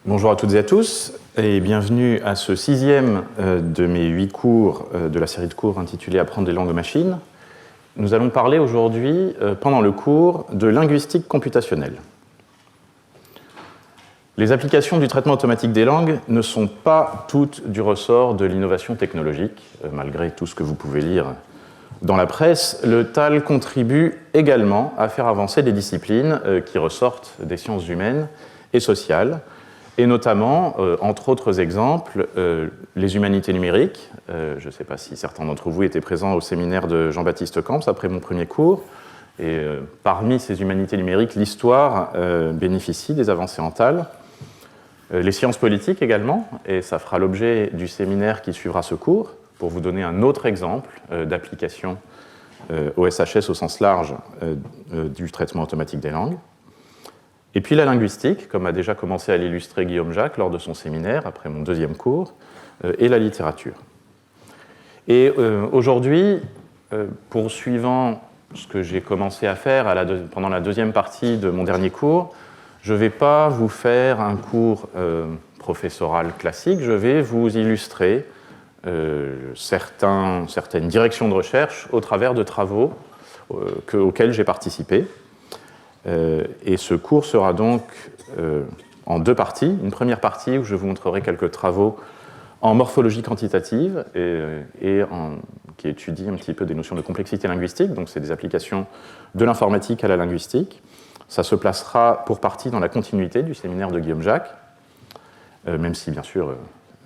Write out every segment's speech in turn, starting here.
Bonjour à toutes et à tous, et bienvenue à ce sixième de mes 8 cours de la série de cours intitulée « Apprendre les langues aux machines ». Nous allons parler aujourd'hui, pendant le cours, de linguistique computationnelle. Les applications du traitement automatique des langues ne sont pas toutes du ressort de l'innovation technologique, malgré tout ce que vous pouvez lire dans la presse. Le TAL contribue également à faire avancer des disciplines qui ressortent des sciences humaines et sociales, et notamment, entre autres exemples, les humanités numériques. Je ne sais pas si certains d'entre vous étaient présents au séminaire de Jean-Baptiste Camps après mon premier cours. Et parmi ces humanités numériques, l'histoire bénéficie des avancées en TAL. Les sciences politiques également, et ça fera l'objet du séminaire qui suivra ce cours, pour vous donner un autre exemple d'application au SHS au sens large du traitement automatique des langues. Et puis la linguistique, comme a déjà commencé à l'illustrer Guillaume Jacques lors de son séminaire, après mon deuxième cours, et la littérature. Et aujourd'hui, poursuivant ce que j'ai commencé à faire pendant la deuxième partie de mon dernier cours, je ne vais pas vous faire un cours professoral classique, je vais vous illustrer certaines directions de recherche au travers de travaux auxquels j'ai participé. Et ce cours sera donc en deux parties. Une première partie où je vous montrerai quelques travaux en morphologie quantitative qui étudient un petit peu des notions de complexité linguistique, donc c'est des applications de l'informatique à la linguistique. Ça se placera pour partie dans la continuité du séminaire de Guillaume Jacques, même si bien sûr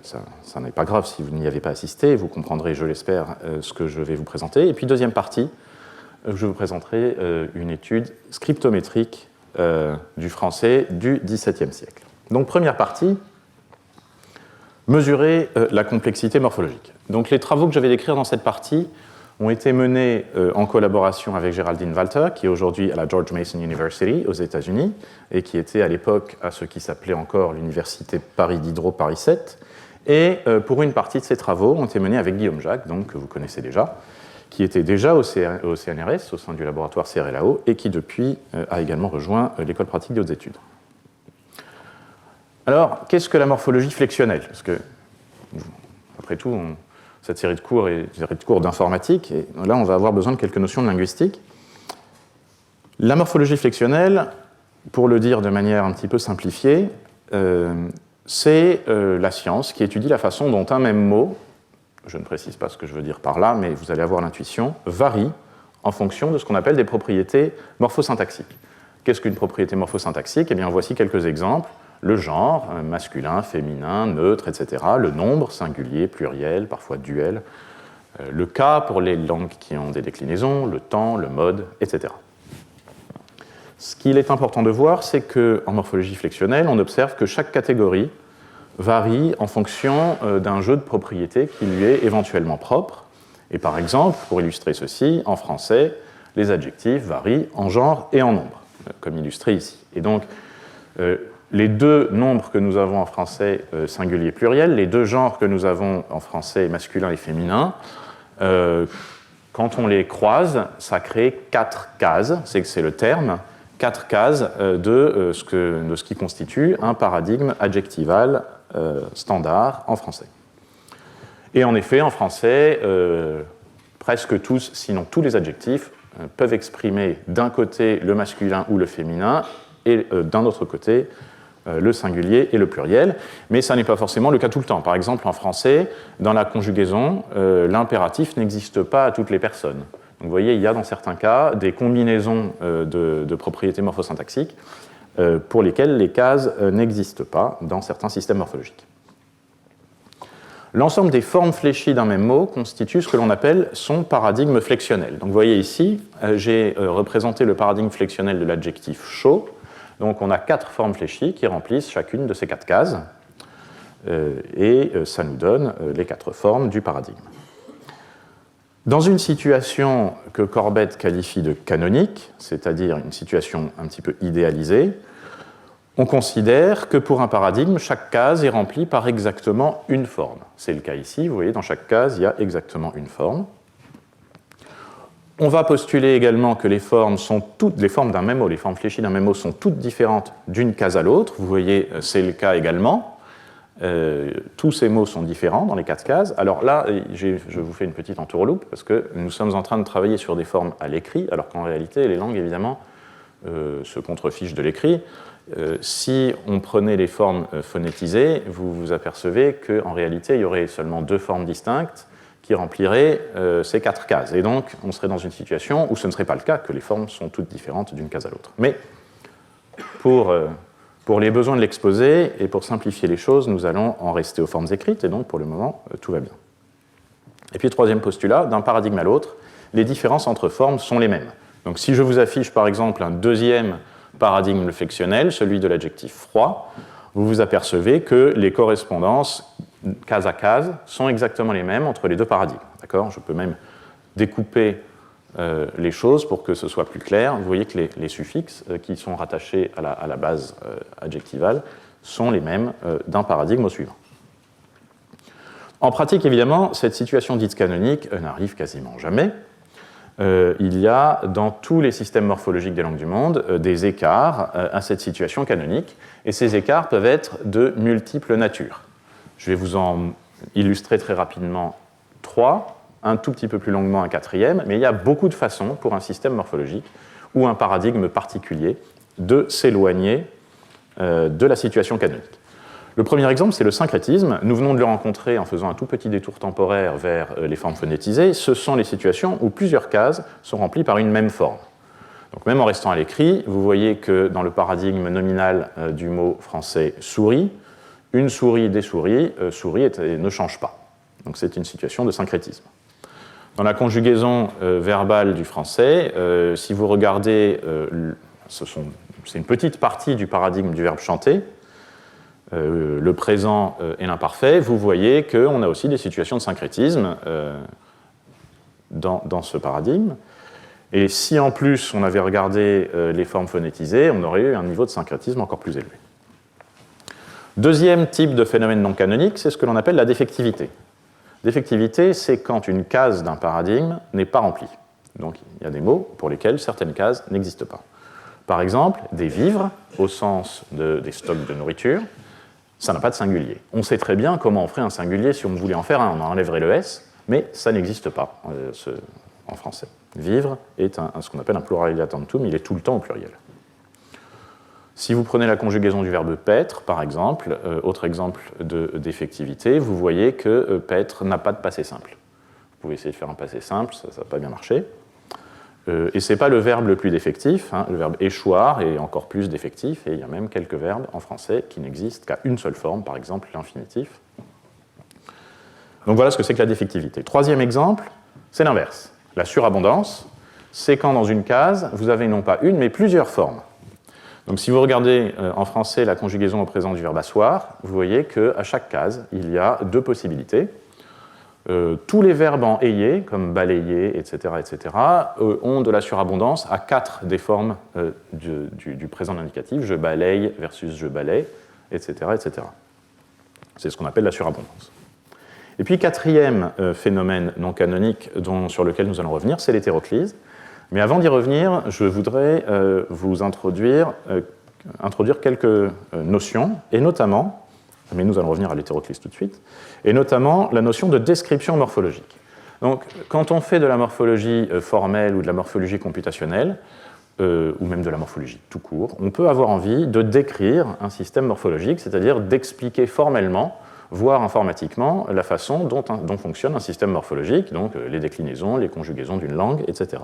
ça n'est pas grave si vous n'y avez pas assisté, vous comprendrez, je l'espère, ce que je vais vous présenter. Et puis deuxième partie, je vous présenterai une étude scriptométrique du français du XVIIe siècle. Donc première partie, mesurer la complexité morphologique. Donc les travaux que je vais décrire dans cette partie ont été menés en collaboration avec Géraldine Walter, qui est aujourd'hui à la George Mason University aux États-Unis, et qui était à l'époque à ce qui s'appelait encore l'Université Paris Diderot Paris 7. Et pour une partie de ces travaux ont été menés avec Guillaume Jacques, donc, que vous connaissez déjà, qui était déjà au CNRS, au sein du laboratoire CRLAO, et qui depuis a également rejoint l'école pratique des hautes études. Alors, qu'est-ce que la morphologie flexionnelle ? Parce que, après tout, cette série de cours est une série de cours d'informatique, et là, on va avoir besoin de quelques notions de linguistique. La morphologie flexionnelle, pour le dire de manière un petit peu simplifiée, c'est la science qui étudie la façon dont un même mot, je ne précise pas ce que je veux dire par là, mais vous allez avoir l'intuition, varie en fonction de ce qu'on appelle des propriétés morphosyntaxiques. Qu'est-ce qu'une propriété morphosyntaxique ? Eh bien, voici quelques exemples. Le genre, masculin, féminin, neutre, etc. Le nombre, singulier, pluriel, parfois duel. Le cas pour les langues qui ont des déclinaisons, le temps, le mode, etc. Ce qu'il est important de voir, c'est qu'en morphologie flexionnelle, on observe que chaque catégorie varie en fonction d'un jeu de propriétés qui lui est éventuellement propre. Et par exemple, pour illustrer ceci, en français, les adjectifs varient en genre et en nombre, comme illustré ici. Et donc, les deux nombres que nous avons en français singulier et pluriel, les deux genres que nous avons en français masculin et féminin, quand on les croise, ça crée 4 cases, c'est le terme, 4 cases de ce qui constitue un paradigme adjectival standard en français. Et en effet, en français, presque tous, sinon tous les adjectifs, peuvent exprimer d'un côté le masculin ou le féminin et d'un autre côté le singulier et le pluriel, mais ça n'est pas forcément le cas tout le temps. Par exemple, en français, dans la conjugaison, l'impératif n'existe pas à toutes les personnes. Donc, vous voyez, il y a dans certains cas des combinaisons de propriétés morphosyntaxiques pour lesquelles les cases n'existent pas dans certains systèmes morphologiques. L'ensemble des formes fléchies d'un même mot constitue ce que l'on appelle son paradigme flexionnel. Donc vous voyez ici, j'ai représenté le paradigme flexionnel de l'adjectif chaud. Donc on a 4 formes fléchies qui remplissent chacune de ces 4 cases, et ça nous donne les 4 formes du paradigme. Dans une situation que Corbett qualifie de canonique, c'est-à-dire une situation un petit peu idéalisée, on considère que pour un paradigme, chaque case est remplie par exactement une forme. C'est le cas ici, vous voyez, dans chaque case, il y a exactement une forme. On va postuler également que les formes d'un même mot, les formes fléchies d'un même mot sont toutes différentes d'une case à l'autre. Vous voyez, c'est le cas également. Tous ces mots sont différents dans les 4 cases. Alors là, je vous fais une petite entourloupe parce que nous sommes en train de travailler sur des formes à l'écrit, alors qu'en réalité, les langues, évidemment, se contrefichent de l'écrit. Si on prenait les formes phonétisées, vous vous apercevez qu'en réalité, il y aurait seulement 2 formes distinctes qui rempliraient ces 4 cases. Et donc, on serait dans une situation où ce ne serait pas le cas, que les formes sont toutes différentes d'une case à l'autre. Mais pour les besoins de l'exposé et pour simplifier les choses, nous allons en rester aux formes écrites, et donc pour le moment, tout va bien. Et puis, troisième postulat, d'un paradigme à l'autre, les différences entre formes sont les mêmes. Donc si je vous affiche par exemple un deuxième paradigme flexionnel, celui de l'adjectif froid, vous vous apercevez que les correspondances case à case sont exactement les mêmes entre les 2 paradigmes. D'accord ? Je peux même découper les choses pour que ce soit plus clair. Vous voyez que les suffixes qui sont rattachés à la base adjectivale sont les mêmes d'un paradigme au suivant. En pratique, évidemment, cette situation dite canonique n'arrive quasiment jamais. Il y a dans tous les systèmes morphologiques des langues du monde des écarts à cette situation canonique, et ces écarts peuvent être de multiples natures. Je vais vous en illustrer très rapidement 3, un tout petit peu plus longuement un 4e, mais il y a beaucoup de façons pour un système morphologique ou un paradigme particulier de s'éloigner de la situation canonique. Le premier exemple, c'est le syncrétisme. Nous venons de le rencontrer en faisant un tout petit détour temporaire vers les formes phonétisées. Ce sont les situations où plusieurs cases sont remplies par une même forme. Donc même en restant à l'écrit, vous voyez que dans le paradigme nominal du mot français souris, une souris, des souris, souris ne change pas. Donc c'est une situation de syncrétisme. Dans la conjugaison verbale du français, si vous regardez, c'est une petite partie du paradigme du verbe chanter, le présent et l'imparfait, vous voyez qu'on a aussi des situations de syncrétisme dans ce paradigme. Et si en plus on avait regardé les formes phonétisées, on aurait eu un niveau de syncrétisme encore plus élevé. Deuxième type de phénomène non canonique, c'est ce que l'on appelle la défectivité. Défectivité, c'est quand une case d'un paradigme n'est pas remplie. Donc il y a des mots pour lesquels certaines cases n'existent pas. Par exemple, des vivres, au sens des stocks de nourriture, ça n'a pas de singulier. On sait très bien comment on ferait un singulier si on voulait en faire un, on enlèverait le S, mais ça n'existe pas en français. Vivre est ce qu'on appelle un pluralia tantum, il est tout le temps au pluriel. Si vous prenez la conjugaison du verbe paître, par exemple, autre exemple d'effectivité, vous voyez que paître n'a pas de passé simple. Vous pouvez essayer de faire un passé simple, ça n'a pas bien marché. Et ce n'est pas le verbe le plus défectif, le verbe échoir est encore plus défectif, et il y a même quelques verbes en français qui n'existent qu'à une seule forme, par exemple l'infinitif. Donc voilà ce que c'est que la défectivité. Troisième exemple, c'est l'inverse. La surabondance, c'est quand dans une case, vous avez non pas une, mais plusieurs formes. Donc si vous regardez en français la conjugaison au présent du verbe asseoir, vous voyez qu'à chaque case, il y a 2 possibilités. Tous les verbes en ayé, comme balayer, etc., ont de la surabondance à 4 des formes du présent indicatif, je balaye versus je balaye, etc., etc. C'est ce qu'on appelle la surabondance. Et puis, 4e phénomène non canonique sur lequel nous allons revenir, c'est l'hétéroclise. Mais avant d'y revenir, je voudrais vous introduire quelques notions, et notamment, mais nous allons revenir à l'hétéroclise tout de suite, et notamment la notion de description morphologique. Donc, quand on fait de la morphologie formelle ou de la morphologie computationnelle, ou même de la morphologie tout court, on peut avoir envie de décrire un système morphologique, c'est-à-dire d'expliquer formellement, voire informatiquement, la façon dont fonctionne un système morphologique, donc les déclinaisons, les conjugaisons d'une langue, etc.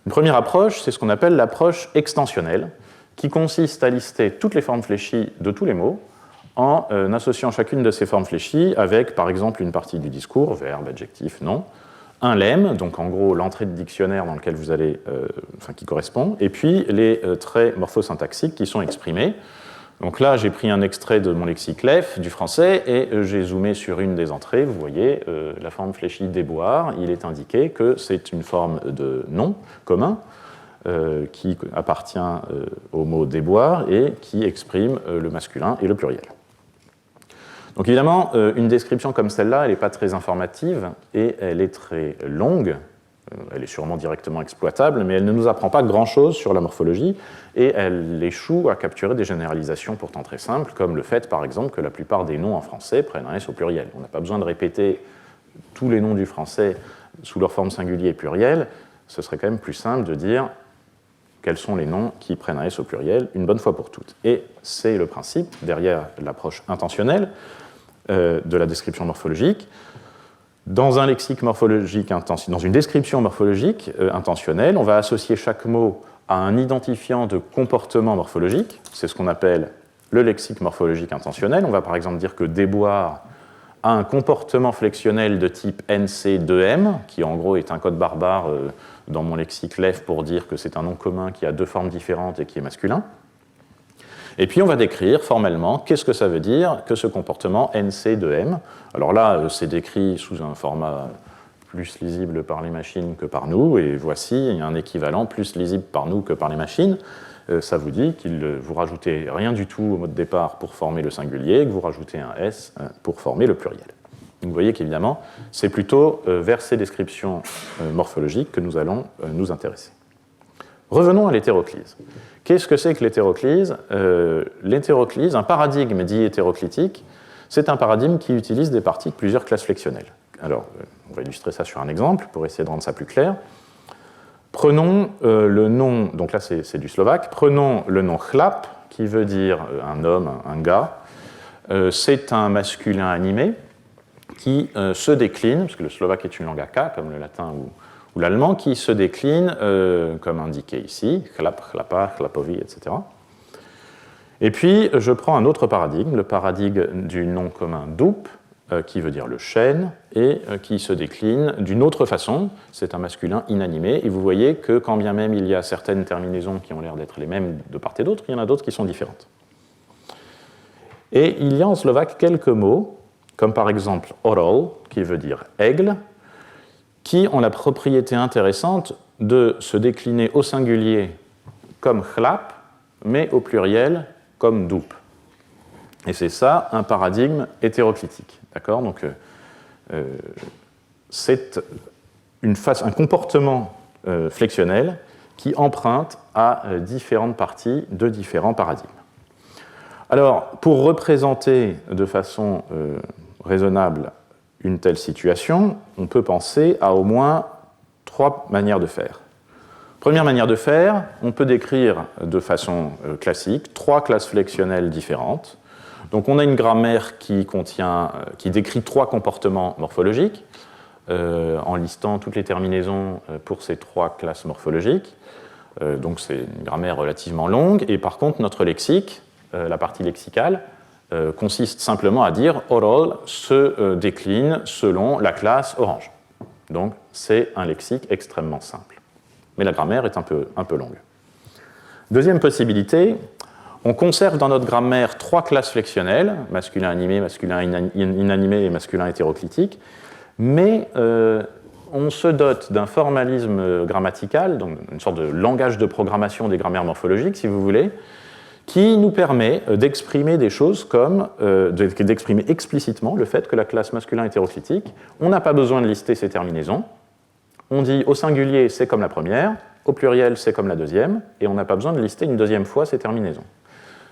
Une première approche, c'est ce qu'on appelle l'approche extensionnelle, qui consiste à lister toutes les formes fléchies de tous les mots, en associant chacune de ces formes fléchies avec, par exemple, une partie du discours, verbe, adjectif, nom, un lemme, donc en gros l'entrée de dictionnaire dans lequel vous allez, qui correspond, et puis les traits morphosyntaxiques qui sont exprimés. Donc là, j'ai pris un extrait de mon lexique LEF du français et j'ai zoomé sur une des entrées. Vous voyez, la forme fléchie déboire, il est indiqué que c'est une forme de nom commun qui appartient au mot déboire et qui exprime le masculin et le pluriel. Donc évidemment, une description comme celle-là, elle n'est pas très informative et elle est très longue elle est sûrement directement exploitable, mais elle ne nous apprend pas grand-chose sur la morphologie, et elle échoue à capturer des généralisations pourtant très simples, comme le fait, par exemple, que la plupart des noms en français prennent un S au pluriel. On n'a pas besoin de répéter tous les noms du français sous leur forme singulier et pluriel. Ce serait quand même plus simple de dire quels sont les noms qui prennent un S au pluriel une bonne fois pour toutes. Et c'est le principe derrière l'approche intentionnelle de la description morphologique. Dans un lexique morphologique dans une description morphologique intentionnelle, on va associer chaque mot à un identifiant de comportement morphologique. C'est ce qu'on appelle le lexique morphologique intentionnel. On va par exemple dire que déboire a un comportement flexionnel de type NC2M, qui en gros est un code barbare dans mon lexique LEF pour dire que c'est un nom commun qui a deux formes différentes et qui est masculin. Et puis on va décrire formellement qu'est-ce que ça veut dire que ce comportement NC2M. Alors là, c'est décrit sous un format plus lisible par les machines que par nous, et voici, il y a un équivalent plus lisible par nous que par les machines. Ça vous dit que vous rajoutez rien du tout au mot de départ pour former le singulier, que vous rajoutez un S pour former le pluriel. Donc vous voyez qu'évidemment, c'est plutôt vers ces descriptions morphologiques que nous allons nous intéresser. Revenons à l'hétéroclise. Qu'est-ce que c'est que l'hétéroclise ? L'hétéroclise, un paradigme dit hétéroclitique, c'est un paradigme qui utilise des parties de plusieurs classes flexionnelles. Alors, on va illustrer ça sur un exemple pour essayer de rendre ça plus clair. Prenons le nom, donc là c'est du slovaque, prenons le nom chlap, qui veut dire un homme, un gars. C'est un masculin animé qui se décline, parce que le slovaque est une langue à K, comme le latin ou l'allemand, qui se décline, comme indiqué ici, chlap, chlapa, chlapovi, etc. Et puis je prends un autre paradigme, le paradigme du nom commun doup, qui veut dire le chêne, et qui se décline d'une autre façon. C'est un masculin inanimé, et vous voyez que quand bien même il y a certaines terminaisons qui ont l'air d'être les mêmes de part et d'autre, il y en a d'autres qui sont différentes. Et il y a en slovaque quelques mots, comme par exemple orol, qui veut dire aigle, qui ont la propriété intéressante de se décliner au singulier comme chlap, mais au pluriel comme doup. Et c'est ça un paradigme hétéroclitique. D'accord ? Donc, c'est un comportement flexionnel qui emprunte à différentes parties de différents paradigmes. Alors, pour représenter de façon raisonnable une telle situation, on peut penser à au moins trois manières de faire. Première manière de faire, on peut décrire de façon classique trois classes flexionnelles différentes. Donc on a une grammaire qui décrit trois comportements morphologiques, en listant toutes les terminaisons pour ces trois classes morphologiques. Donc c'est une grammaire relativement longue, et par contre notre lexique, la partie lexicale, consiste simplement à dire orol se décline selon la classe orange. Donc c'est un lexique extrêmement simple. Mais la grammaire est un peu longue. Deuxième possibilité, on conserve dans notre grammaire trois classes flexionnelles, masculin animé, masculin inanimé et masculin hétéroclitique, mais on se dote d'un formalisme grammatical, donc une sorte de langage de programmation des grammaires morphologiques, si vous voulez, qui nous permet d'exprimer des choses comme, d'exprimer explicitement le fait que la classe masculin hétéroclitique, on n'a pas besoin de lister ses terminaisons, on dit au singulier c'est comme la première, au pluriel c'est comme la deuxième, et on n'a pas besoin de lister une deuxième fois ses terminaisons.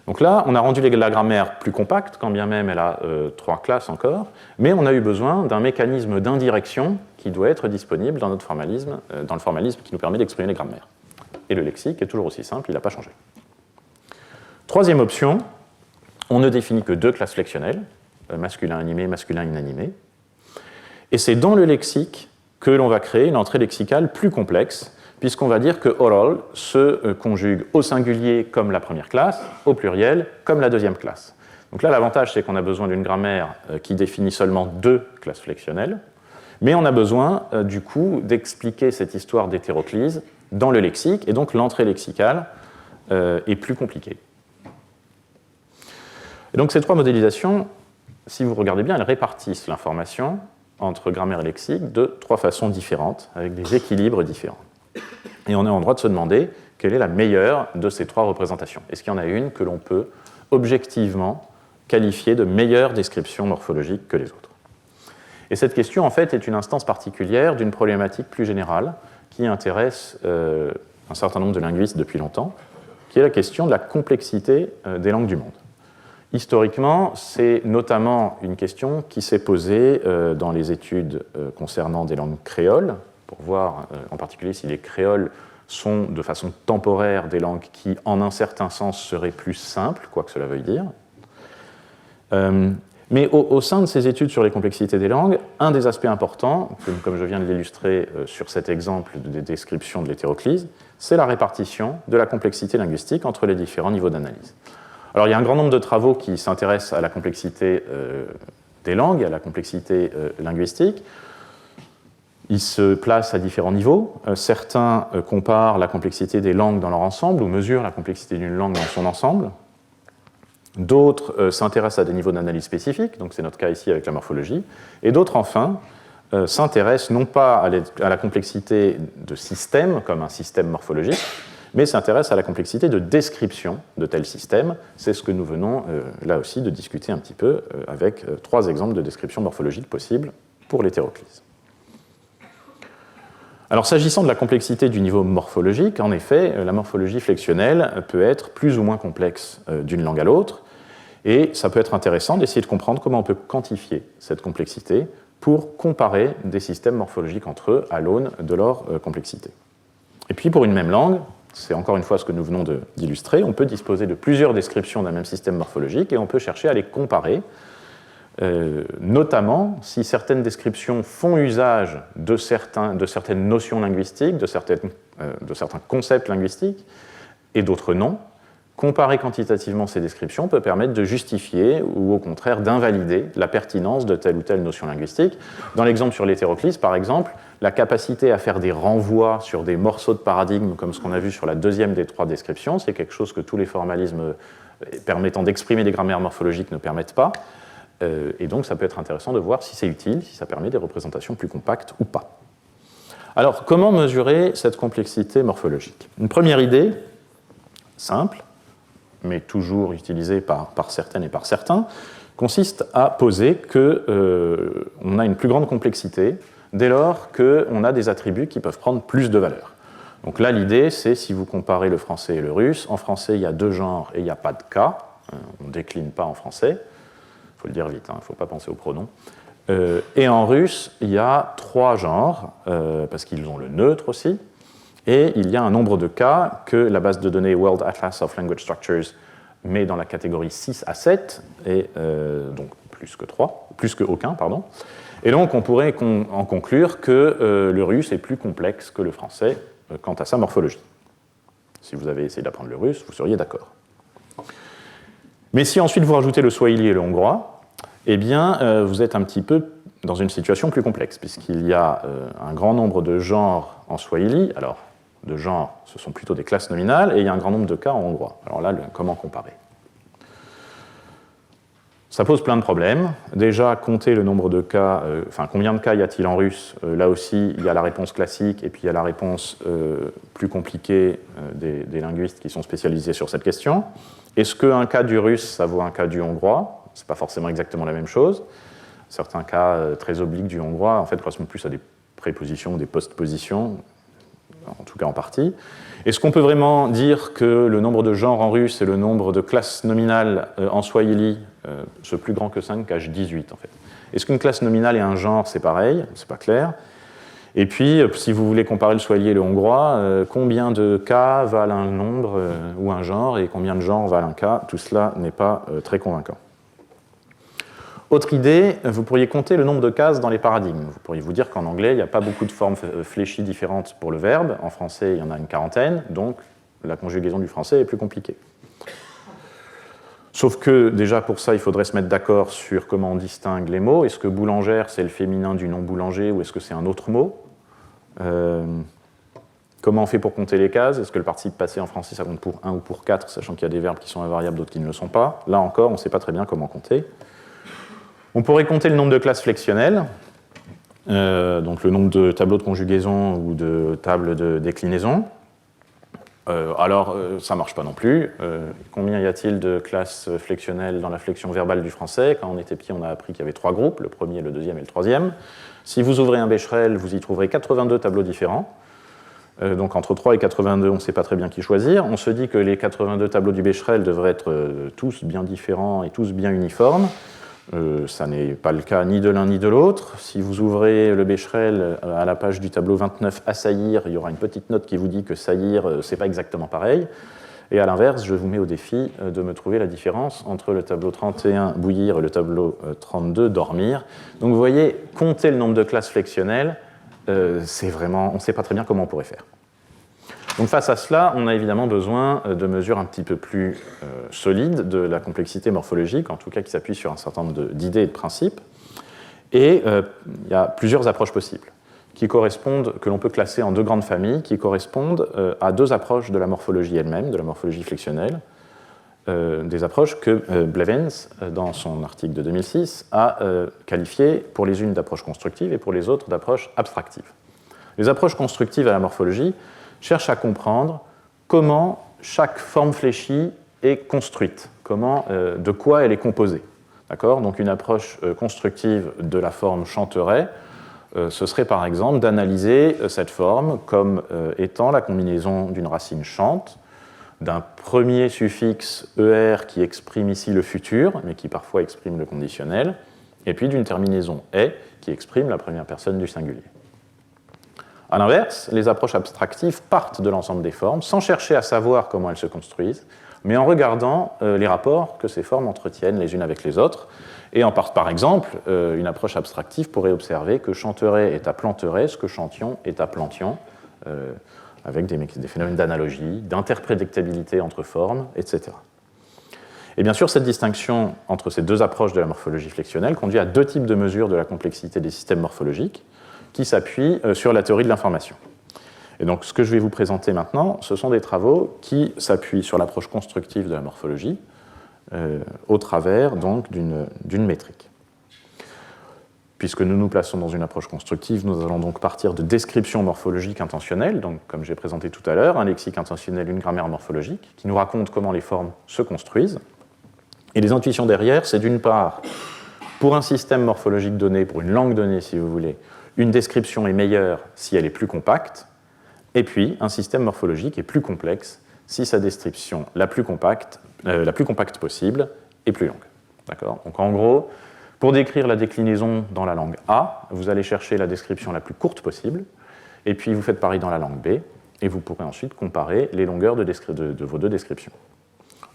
Donc là, on a rendu la grammaire plus compacte, quand bien même elle a trois classes encore, mais on a eu besoin d'un mécanisme d'indirection qui doit être disponible dans notre formalisme, dans le formalisme qui nous permet d'exprimer les grammaires. Et le lexique est toujours aussi simple, il n'a pas changé. Troisième option, on ne définit que deux classes flexionnelles, masculin animé, masculin inanimé, et c'est dans le lexique que l'on va créer une entrée lexicale plus complexe, puisqu'on va dire que orol se conjugue au singulier comme la première classe, au pluriel comme la deuxième classe. Donc là, l'avantage, c'est qu'on a besoin d'une grammaire qui définit seulement deux classes flexionnelles, mais on a besoin, du coup, d'expliquer cette histoire d'hétéroclise dans le lexique, et donc l'entrée lexicale est plus compliquée. Et donc ces trois modélisations, si vous regardez bien, elles répartissent l'information entre grammaire et lexique de trois façons différentes, avec des équilibres différents. Et on est en droit de se demander quelle est la meilleure de ces trois représentations. Est-ce qu'il y en a une que l'on peut objectivement qualifier de meilleure description morphologique que les autres ? Et cette question, en fait, est une instance particulière d'une problématique plus générale qui intéresse un certain nombre de linguistes depuis longtemps, qui est la question de la complexité des langues du monde. Historiquement, c'est notamment une question qui s'est posée dans les études concernant des langues créoles, pour voir en particulier si les créoles sont de façon temporaire des langues qui, en un certain sens, seraient plus simples, quoi que cela veuille dire. Mais au sein de ces études sur les complexités des langues, un des aspects importants, comme je viens de l'illustrer sur cet exemple de description de l'hétéroclise, c'est la répartition de la complexité linguistique entre les différents niveaux d'analyse. Alors il y a un grand nombre de travaux qui s'intéressent à la complexité des langues, à la complexité linguistique. Ils se placent à différents niveaux. Certains comparent la complexité des langues dans leur ensemble ou mesurent la complexité d'une langue dans son ensemble. D'autres s'intéressent à des niveaux d'analyse spécifiques, donc c'est notre cas ici avec la morphologie. Et d'autres, enfin, s'intéressent non pas à la complexité de systèmes, comme un système morphologique, mais s'intéressent à la complexité de description de tels systèmes. C'est ce que nous venons, là aussi, de discuter un petit peu avec 3 exemples de description morphologique possibles pour l'hétéroclise. Alors, s'agissant de la complexité du niveau morphologique, en effet, la morphologie flexionnelle peut être plus ou moins complexe d'une langue à l'autre, et ça peut être intéressant d'essayer de comprendre comment on peut quantifier cette complexité pour comparer des systèmes morphologiques entre eux à l'aune de leur complexité. Et puis, pour une même langue, c'est encore une fois ce que nous venons d'illustrer, on peut disposer de plusieurs descriptions d'un même système morphologique et on peut chercher à les comparer, notamment si certaines descriptions font usage de certaines notions linguistiques, de certains concepts linguistiques, et d'autres non. Comparer quantitativement ces descriptions peut permettre de justifier ou au contraire d'invalider la pertinence de telle ou telle notion linguistique. Dans l'exemple sur l'hétéroclise, par exemple, la capacité à faire des renvois sur des morceaux de paradigmes, comme ce qu'on a vu sur la deuxième des 3 descriptions, c'est quelque chose que tous les formalismes permettant d'exprimer des grammaires morphologiques ne permettent pas. Et donc ça peut être intéressant de voir si c'est utile, si ça permet des représentations plus compactes ou pas. Alors, comment mesurer cette complexité morphologique ? Une première idée, simple, mais toujours utilisée par certaines et par certains, consiste à poser qu'on a une plus grande complexité dès lors qu'on a des attributs qui peuvent prendre plus de valeur. Donc là, l'idée, c'est si vous comparez le français et le russe, en français, il y a 2 genres et il n'y a pas de cas, on ne décline pas en français, il faut le dire vite, il ne faut pas penser aux pronoms. Et en russe, il y a 3 genres, parce qu'ils ont le neutre aussi, et il y a un nombre de cas que la base de données World Atlas of Language Structures met dans la catégorie 6 à 7, et donc plus que aucun, pardon. Et donc on pourrait en conclure que le russe est plus complexe que le français quant à sa morphologie. Si vous avez essayé d'apprendre le russe, vous seriez d'accord. Mais si ensuite vous rajoutez le swahili et le hongrois, eh bien, vous êtes un petit peu dans une situation plus complexe, puisqu'il y a un grand nombre de genres en swahili. Alors, de genres, ce sont plutôt des classes nominales, et il y a un grand nombre de cas en hongrois. Alors là, comment comparer ? Ça pose plein de problèmes. Déjà, compter le nombre de cas, combien de cas y a-t-il en russe ? Là aussi, il y a la réponse classique, et puis il y a la réponse plus compliquée des linguistes qui sont spécialisés sur cette question. Est-ce qu'un cas du russe, ça vaut un cas du hongrois ? Ce n'est pas forcément exactement la même chose. Certains cas très obliques du hongrois, en fait, correspondent plus à des prépositions ou des postpositions, en tout cas en partie. Est-ce qu'on peut vraiment dire que le nombre de genres en russe et le nombre de classes nominales en swahili, ce plus grand que 5, cache 18 en fait. Est-ce qu'une classe nominale et un genre, c'est pareil ? C'est pas clair. Et puis, si vous voulez comparer le swahili et le hongrois, combien de cas valent un nombre ou un genre et combien de genres valent un cas ? Tout cela n'est pas très convaincant. Autre idée, vous pourriez compter le nombre de cases dans les paradigmes. Vous pourriez vous dire qu'en anglais, il n'y a pas beaucoup de formes fléchies différentes pour le verbe. En français, il y en a une quarantaine, donc la conjugaison du français est plus compliquée. Sauf que, déjà, pour ça, il faudrait se mettre d'accord sur comment on distingue les mots. Est-ce que boulangère, c'est le féminin du nom boulanger, ou est-ce que c'est un autre mot ? Comment on fait pour compter les cases ? Est-ce que le participe passé en français, ça compte pour 1 ou pour 4, sachant qu'il y a des verbes qui sont invariables, d'autres qui ne le sont pas ? Là encore, on ne sait pas très bien comment compter. On pourrait compter le nombre de classes flexionnelles, donc le nombre de tableaux de conjugaison ou de tables de déclinaison. Ça ne marche pas non plus. Combien y a-t-il de classes flexionnelles dans la flexion verbale du français? Quand on était petit, on a appris qu'il y avait 3 groupes, le premier, le deuxième et le troisième. Si vous ouvrez un Becherel, vous y trouverez 82 tableaux différents. Donc entre 3 et 82, on ne sait pas très bien qui choisir. On se dit que les 82 tableaux du Becherel devraient être tous bien différents et tous bien uniformes. Ça n'est pas le cas ni de l'un ni de l'autre. Si vous ouvrez le Becherel à la page du tableau 29 à saillir, il y aura une petite note qui vous dit que saillir, c'est pas exactement pareil. Et à l'inverse, je vous mets au défi de me trouver la différence entre le tableau 31 bouillir et le tableau 32 dormir. Donc vous voyez, compter le nombre de classes flexionnelles, c'est vraiment, on ne sait pas très bien comment on pourrait faire. Donc face à cela, on a évidemment besoin de mesures un petit peu plus solides de la complexité morphologique, en tout cas qui s'appuient sur un certain nombre d'idées et de principes. Et il y a plusieurs approches possibles, qui correspondent, que l'on peut classer en 2 grandes familles, qui correspondent à 2 approches de la morphologie elle-même, de la morphologie flexionnelle, des approches que Blevins, dans son article de 2006, a qualifiées pour les unes d'approches constructives et pour les autres d'approches abstractives. Les approches constructives à la morphologie cherche à comprendre comment chaque forme fléchie est construite, de quoi elle est composée. D'accord ? Donc une approche constructive de la forme chanteret, ce serait par exemple d'analyser cette forme comme étant la combinaison d'une racine chante, d'un premier suffixe ER qui exprime ici le futur, mais qui parfois exprime le conditionnel, et puis d'une terminaison est qui exprime la première personne du singulier. A l'inverse, les approches abstractives partent de l'ensemble des formes sans chercher à savoir comment elles se construisent, mais en regardant les rapports que ces formes entretiennent les unes avec les autres. Et par exemple, une approche abstractive pourrait observer que chanteret est à planteret ce que chantion est à plantion, avec des phénomènes d'analogie, d'interprédictabilité entre formes, etc. Et bien sûr, cette distinction entre ces 2 approches de la morphologie flexionnelle conduit à 2 types de mesures de la complexité des systèmes morphologiques, qui s'appuient sur la théorie de l'information. Et donc, ce que je vais vous présenter maintenant, ce sont des travaux qui s'appuient sur l'approche constructive de la morphologie, au travers donc d'une métrique. Puisque nous nous plaçons dans une approche constructive, nous allons donc partir de descriptions morphologiques intentionnelles, donc comme j'ai présenté tout à l'heure, un lexique intentionnel, une grammaire morphologique, qui nous raconte comment les formes se construisent. Et les intuitions derrière, c'est d'une part, pour un système morphologique donné, pour une langue donnée si vous voulez, une description est meilleure si elle est plus compacte, et puis un système morphologique est plus complexe si sa description la plus compacte possible est plus longue. D'accord ? Donc en gros, pour décrire la déclinaison dans la langue A, vous allez chercher la description la plus courte possible, et puis vous faites pareil dans la langue B, et vous pourrez ensuite comparer les longueurs de vos 2 descriptions.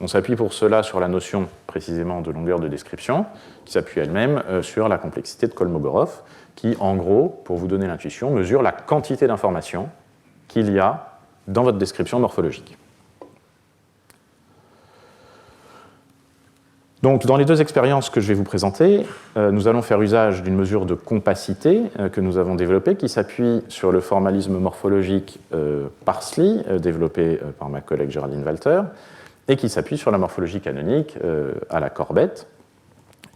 On s'appuie pour cela sur la notion précisément de longueur de description, qui s'appuie elle-même sur la complexité de Kolmogorov, qui, en gros, pour vous donner l'intuition, mesure la quantité d'informations qu'il y a dans votre description morphologique. Donc, dans les 2 expériences que je vais vous présenter, nous allons faire usage d'une mesure de compacité que nous avons développée, qui s'appuie sur le formalisme morphologique Parsley, développé par ma collègue Géraldine Walter, et qui s'appuie sur la morphologie canonique à la Corbett.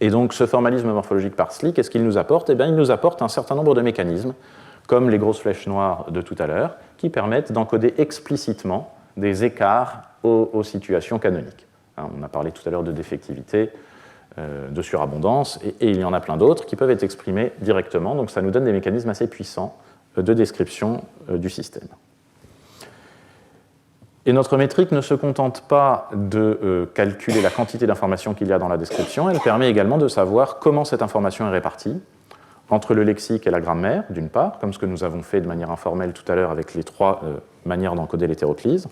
Et donc ce formalisme morphologique Parsley, qu'est-ce qu'il nous apporte ? Eh bien, il nous apporte un certain nombre de mécanismes, comme les grosses flèches noires de tout à l'heure, qui permettent d'encoder explicitement des écarts aux situations canoniques. On a parlé tout à l'heure de défectivité, de surabondance, et il y en a plein d'autres qui peuvent être exprimés directement, donc ça nous donne des mécanismes assez puissants de description du système. Et notre métrique ne se contente pas de calculer la quantité d'informations qu'il y a dans la description, elle permet également de savoir comment cette information est répartie entre le lexique et la grammaire, d'une part, comme ce que nous avons fait de manière informelle tout à l'heure avec les 3 manières d'encoder l'hétéroclise,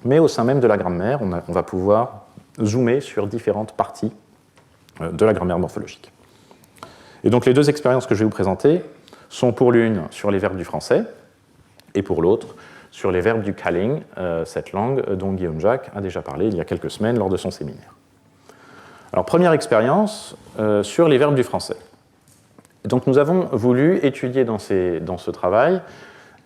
mais au sein même de la grammaire, on va pouvoir zoomer sur différentes parties de la grammaire morphologique. Et donc les 2 expériences que je vais vous présenter sont pour l'une sur les verbes du français, et pour l'autre sur les verbes du Kaling, cette langue dont Guillaume Jacques a déjà parlé il y a quelques semaines lors de son séminaire. Alors, première expérience sur les verbes du français. Donc, nous avons voulu étudier dans ce travail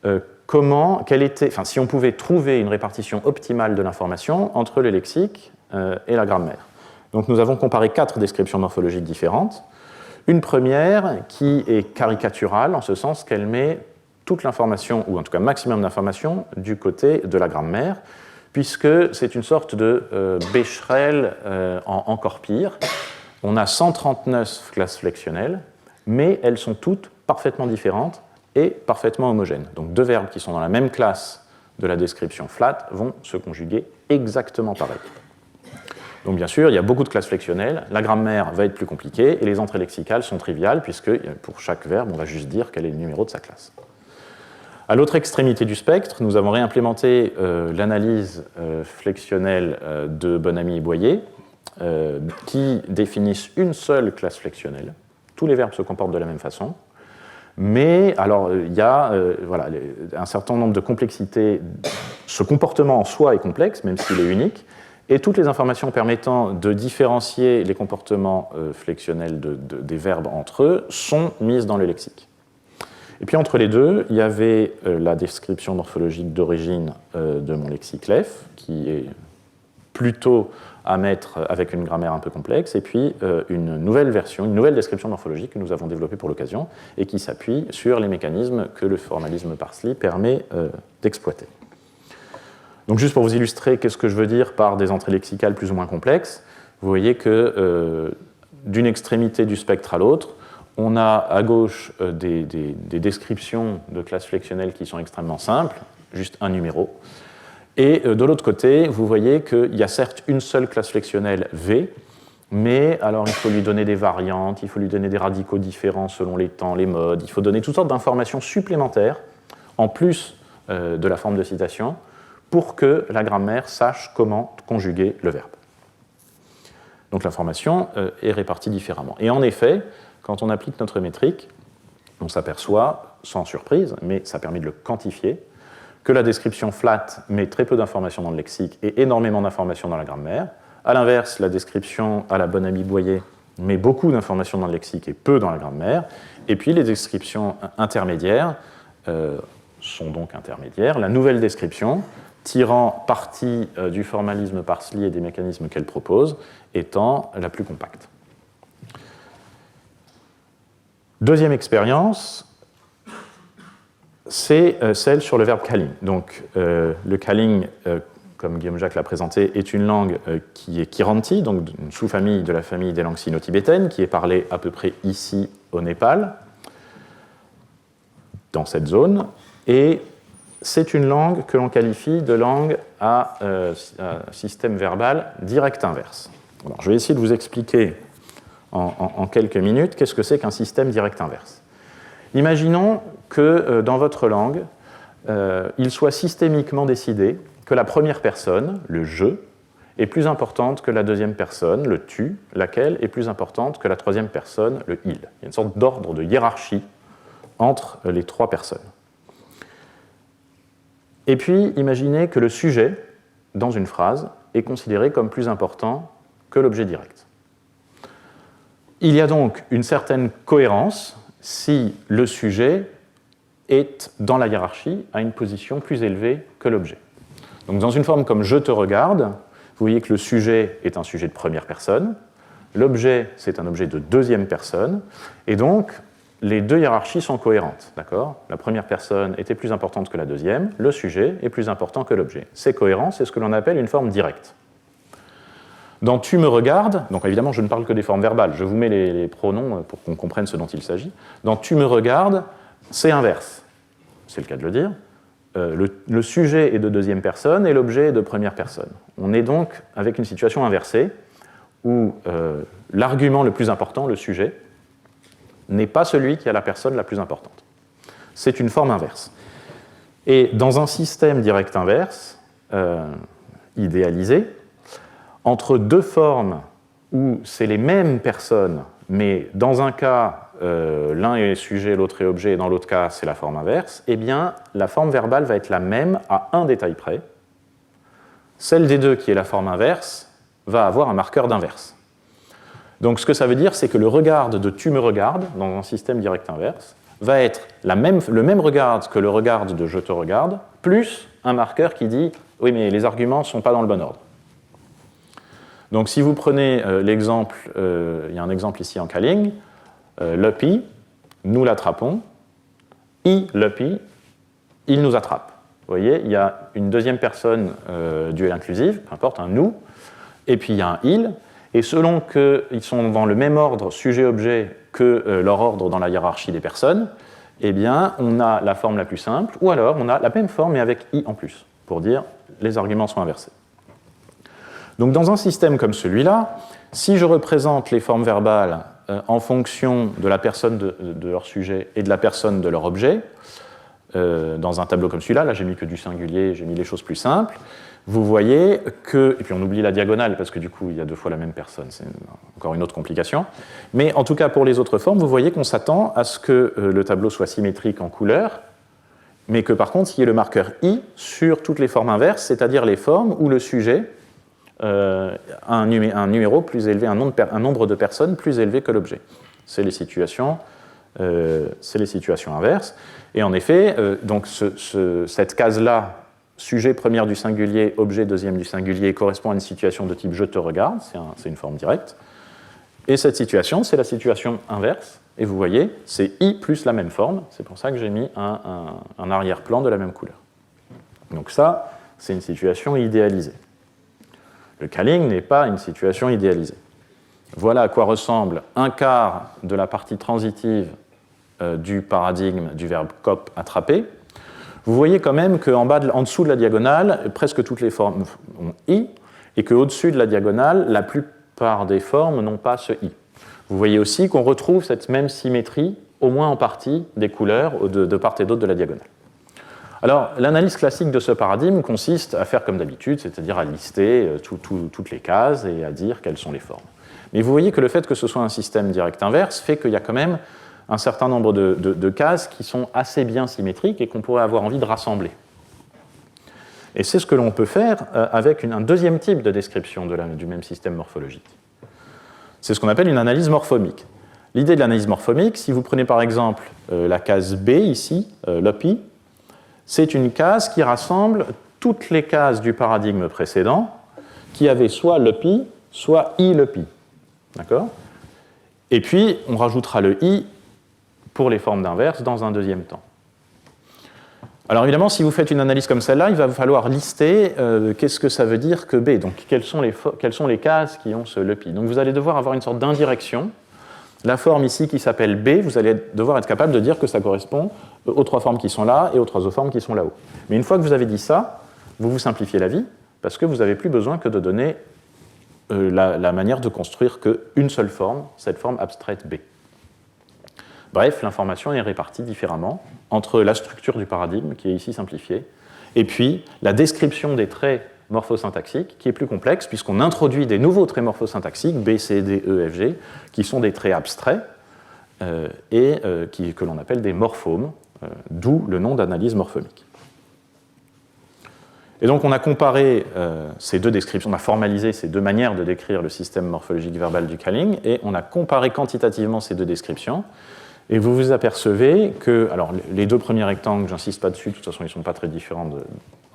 si on pouvait trouver une répartition optimale de l'information entre le lexique et la grammaire. Donc, nous avons comparé 4 descriptions morphologiques différentes. Une première qui est caricaturale, en ce sens qu'elle met toute l'information, ou en tout cas maximum d'informations, du côté de la grammaire, puisque c'est une sorte de Becherel encore pire. On a 139 classes flexionnelles, mais elles sont toutes parfaitement différentes et parfaitement homogènes. Donc deux verbes qui sont dans la même classe de la description flat vont se conjuguer exactement pareil. Donc bien sûr, il y a beaucoup de classes flexionnelles, la grammaire va être plus compliquée et les entrées lexicales sont triviales puisque pour chaque verbe, on va juste dire quel est le numéro de sa classe. À l'autre extrémité du spectre, nous avons réimplémenté l'analyse flexionnelle de Bonamy et Boyer qui définissent une seule classe flexionnelle. Tous les verbes se comportent de la même façon. Mais alors, il y a voilà, un certain nombre de complexités. Ce comportement en soi est complexe, même s'il est unique, et toutes les informations permettant de différencier les comportements flexionnels des verbes entre eux sont mises dans le lexique. Et puis entre les deux, il y avait la description morphologique d'origine de mon lexique LEF, qui est plutôt à mettre avec une grammaire un peu complexe, et puis une nouvelle version, une nouvelle description morphologique que nous avons développée pour l'occasion, et qui s'appuie sur les mécanismes que le formalisme Parsley permet d'exploiter. Donc juste pour vous illustrer qu'est-ce que je veux dire par des entrées lexicales plus ou moins complexes, vous voyez que d'une extrémité du spectre à l'autre, on a à gauche des descriptions de classes flexionnelles qui sont extrêmement simples, juste un numéro. Et de l'autre côté, vous voyez qu'il y a certes une seule classe flexionnelle V, mais alors il faut lui donner des variantes, il faut lui donner des radicaux différents selon les temps, les modes, il faut donner toutes sortes d'informations supplémentaires, en plus de la forme de citation, pour que la grammaire sache comment conjuguer le verbe. Donc l'information est répartie différemment. Et en effet, quand on applique notre métrique, on s'aperçoit, sans surprise, mais ça permet de le quantifier, que la description flat met très peu d'informations dans le lexique et énormément d'informations dans la grammaire. A l'inverse, la description à la Bonamy-Boyer met beaucoup d'informations dans le lexique et peu dans la grammaire. Et puis les descriptions intermédiaires sont donc intermédiaires. La nouvelle description, tirant parti du formalisme Parsley et des mécanismes qu'elle propose, étant la plus compacte. Deuxième expérience, c'est celle sur le verbe calling. Donc, le calling, comme Guillaume Jacques l'a présenté, est une langue qui est kiranti, donc une sous-famille de la famille des langues sino-tibétaines, qui est parlée à peu près ici au Népal, dans cette zone. Et c'est une langue que l'on qualifie de langue à système verbal direct inverse. Alors, je vais essayer de vous expliquer en quelques minutes qu'est-ce que c'est qu'un système direct inverse. Imaginons que dans votre langue, il soit systémiquement décidé que la première personne, le « je », est plus importante que la deuxième personne, le « tu », laquelle est plus importante que la troisième personne, le « il ». Il y a une sorte d'ordre, de hiérarchie entre les trois personnes. Et puis, imaginez que le sujet, dans une phrase, est considéré comme plus important que l'objet direct. Il y a donc une certaine cohérence si le sujet est dans la hiérarchie à une position plus élevée que l'objet. Donc dans une forme comme « je te regarde », vous voyez que le sujet est un sujet de première personne, l'objet c'est un objet de deuxième personne, et donc les deux hiérarchies sont cohérentes. D'accord ? La première personne était plus importante que la deuxième, le sujet est plus important que l'objet. C'est cohérent, c'est ce que l'on appelle une forme directe. Dans « tu me regardes », donc évidemment je ne parle que des formes verbales, je vous mets les pronoms pour qu'on comprenne ce dont il s'agit. Dans « tu me regardes », c'est inverse, c'est le cas de le dire. Le sujet est de deuxième personne et l'objet est de première personne. On est donc avec une situation inversée où l'argument le plus important, le sujet, n'est pas celui qui a la personne la plus importante. C'est une forme inverse. Et dans un système direct inverse, idéalisé, entre deux formes où c'est les mêmes personnes, mais dans un cas, l'un est sujet, l'autre est objet, et dans l'autre cas, c'est la forme inverse, eh bien, la forme verbale va être la même à un détail près. Celle des deux qui est la forme inverse va avoir un marqueur d'inverse. Donc, ce que ça veut dire, c'est que le regarde de « tu me regardes » dans un système direct inverse va être le même regarde que le regarde de « je te regarde », plus un marqueur qui dit « oui, mais les arguments ne sont pas dans le bon ordre ». Donc si vous prenez l'exemple, il y a un exemple ici en calling, Luppy, nous l'attrapons, I Luppy, il nous attrape. Vous voyez, il y a une deuxième personne duel inclusive, peu importe, un nous, et puis il y a un il, et selon qu'ils sont dans le même ordre sujet-objet que leur ordre dans la hiérarchie des personnes, eh bien, on a la forme la plus simple, ou alors on a la même forme mais avec i en plus, pour dire les arguments sont inversés. Donc dans un système comme celui-là, si je représente les formes verbales en fonction de la personne de leur sujet et de la personne de leur objet, dans un tableau comme celui-là, là j'ai mis que du singulier, j'ai mis les choses plus simples, vous voyez que, et puis on oublie la diagonale parce que du coup il y a deux fois la même personne, c'est encore une autre complication, mais en tout cas pour les autres formes, vous voyez qu'on s'attend à ce que le tableau soit symétrique en couleur, mais que par contre il y ait le marqueur i sur toutes les formes inverses, c'est-à-dire les formes où le sujet un numéro plus élevé, un nombre de personnes plus élevé que l'objet. C'est les situations inverses. Et en effet, donc cette case-là, sujet première du singulier, objet deuxième du singulier, correspond à une situation de type je te regarde, c'est une forme directe. Et cette situation, c'est la situation inverse. Et vous voyez, c'est i plus la même forme. C'est pour ça que j'ai mis un arrière-plan de la même couleur. Donc ça, c'est une situation idéalisée. Le calling n'est pas une situation idéalisée. Voilà à quoi ressemble un quart de la partie transitive du paradigme du verbe cop, attraper. Vous voyez quand même qu'en dessous de la diagonale, presque toutes les formes ont i, et qu'au-dessus de la diagonale, la plupart des formes n'ont pas ce i. Vous voyez aussi qu'on retrouve cette même symétrie, au moins en partie, des couleurs de part et d'autre de la diagonale. Alors, l'analyse classique de ce paradigme consiste à faire comme d'habitude, c'est-à-dire à lister toutes les cases et à dire quelles sont les formes. Mais vous voyez que le fait que ce soit un système direct inverse fait qu'il y a quand même un certain nombre de cases qui sont assez bien symétriques et qu'on pourrait avoir envie de rassembler. Et c'est ce que l'on peut faire avec un deuxième type de description du même système morphologique. C'est ce qu'on appelle une analyse morphomique. L'idée de l'analyse morphomique, si vous prenez par exemple la case B ici, l'OPI, c'est une case qui rassemble toutes les cases du paradigme précédent qui avaient soit le pi, soit i le pi. D'accord ? Et puis, on rajoutera le i pour les formes d'inverse dans un deuxième temps. Alors évidemment, si vous faites une analyse comme celle-là, il va falloir lister qu'est-ce que ça veut dire que B. Donc, quelles sont les cases qui ont ce le pi. Donc, vous allez devoir avoir une sorte d'indirection. La forme ici qui s'appelle B, vous allez devoir être capable de dire que ça correspond aux trois formes qui sont là et aux trois autres formes qui sont là-haut. Mais une fois que vous avez dit ça, vous vous simplifiez la vie parce que vous n'avez plus besoin que de donner la manière de construire qu'une seule forme, cette forme abstraite B. Bref, l'information est répartie différemment entre la structure du paradigme, qui est ici simplifiée, et puis la description des traits morphosyntaxiques, qui est plus complexe, puisqu'on introduit des nouveaux traits morphosyntaxiques, B, C, D, E, F, G, qui sont des traits abstraits, que l'on appelle des morphomes, d'où le nom d'analyse morphomique. Et donc on a comparé ces deux descriptions, on a formalisé ces deux manières de décrire le système morphologique verbal du Calling, et on a comparé quantitativement ces deux descriptions, et vous vous apercevez que, alors les deux premiers rectangles, j'insiste pas dessus, de toute façon ils ne sont pas très différents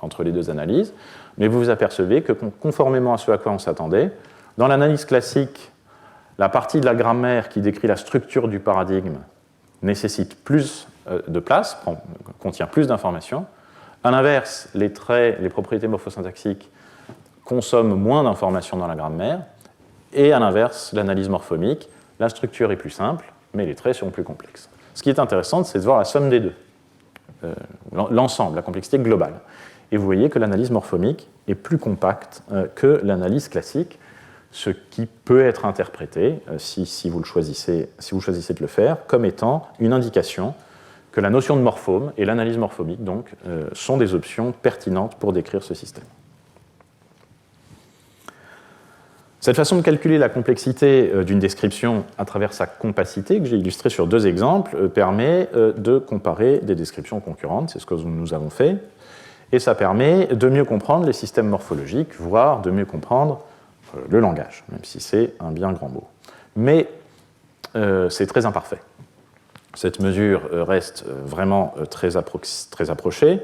entre les deux analyses, mais vous vous apercevez que conformément à ce à quoi on s'attendait, dans l'analyse classique, la partie de la grammaire qui décrit la structure du paradigme nécessite plus de place, contient plus d'informations. A l'inverse, les traits, les propriétés morphosyntaxiques consomment moins d'informations dans la grammaire, et à l'inverse, l'analyse morphomique, la structure est plus simple, mais les traits sont plus complexes. Ce qui est intéressant, c'est de voir la somme des deux, l'ensemble, la complexité globale. Et vous voyez que l'analyse morphomique est plus compacte que l'analyse classique, ce qui peut être interprété, si vous choisissez de le faire, comme étant une indication que la notion de morphome et l'analyse morphomique donc, sont des options pertinentes pour décrire ce système. Cette façon de calculer la complexité d'une description à travers sa compacité, que j'ai illustrée sur deux exemples, permet de comparer des descriptions concurrentes, c'est ce que nous avons fait, et ça permet de mieux comprendre les systèmes morphologiques, voire de mieux comprendre le langage, même si c'est un bien grand mot. Mais c'est très imparfait. Cette mesure reste vraiment très approchée.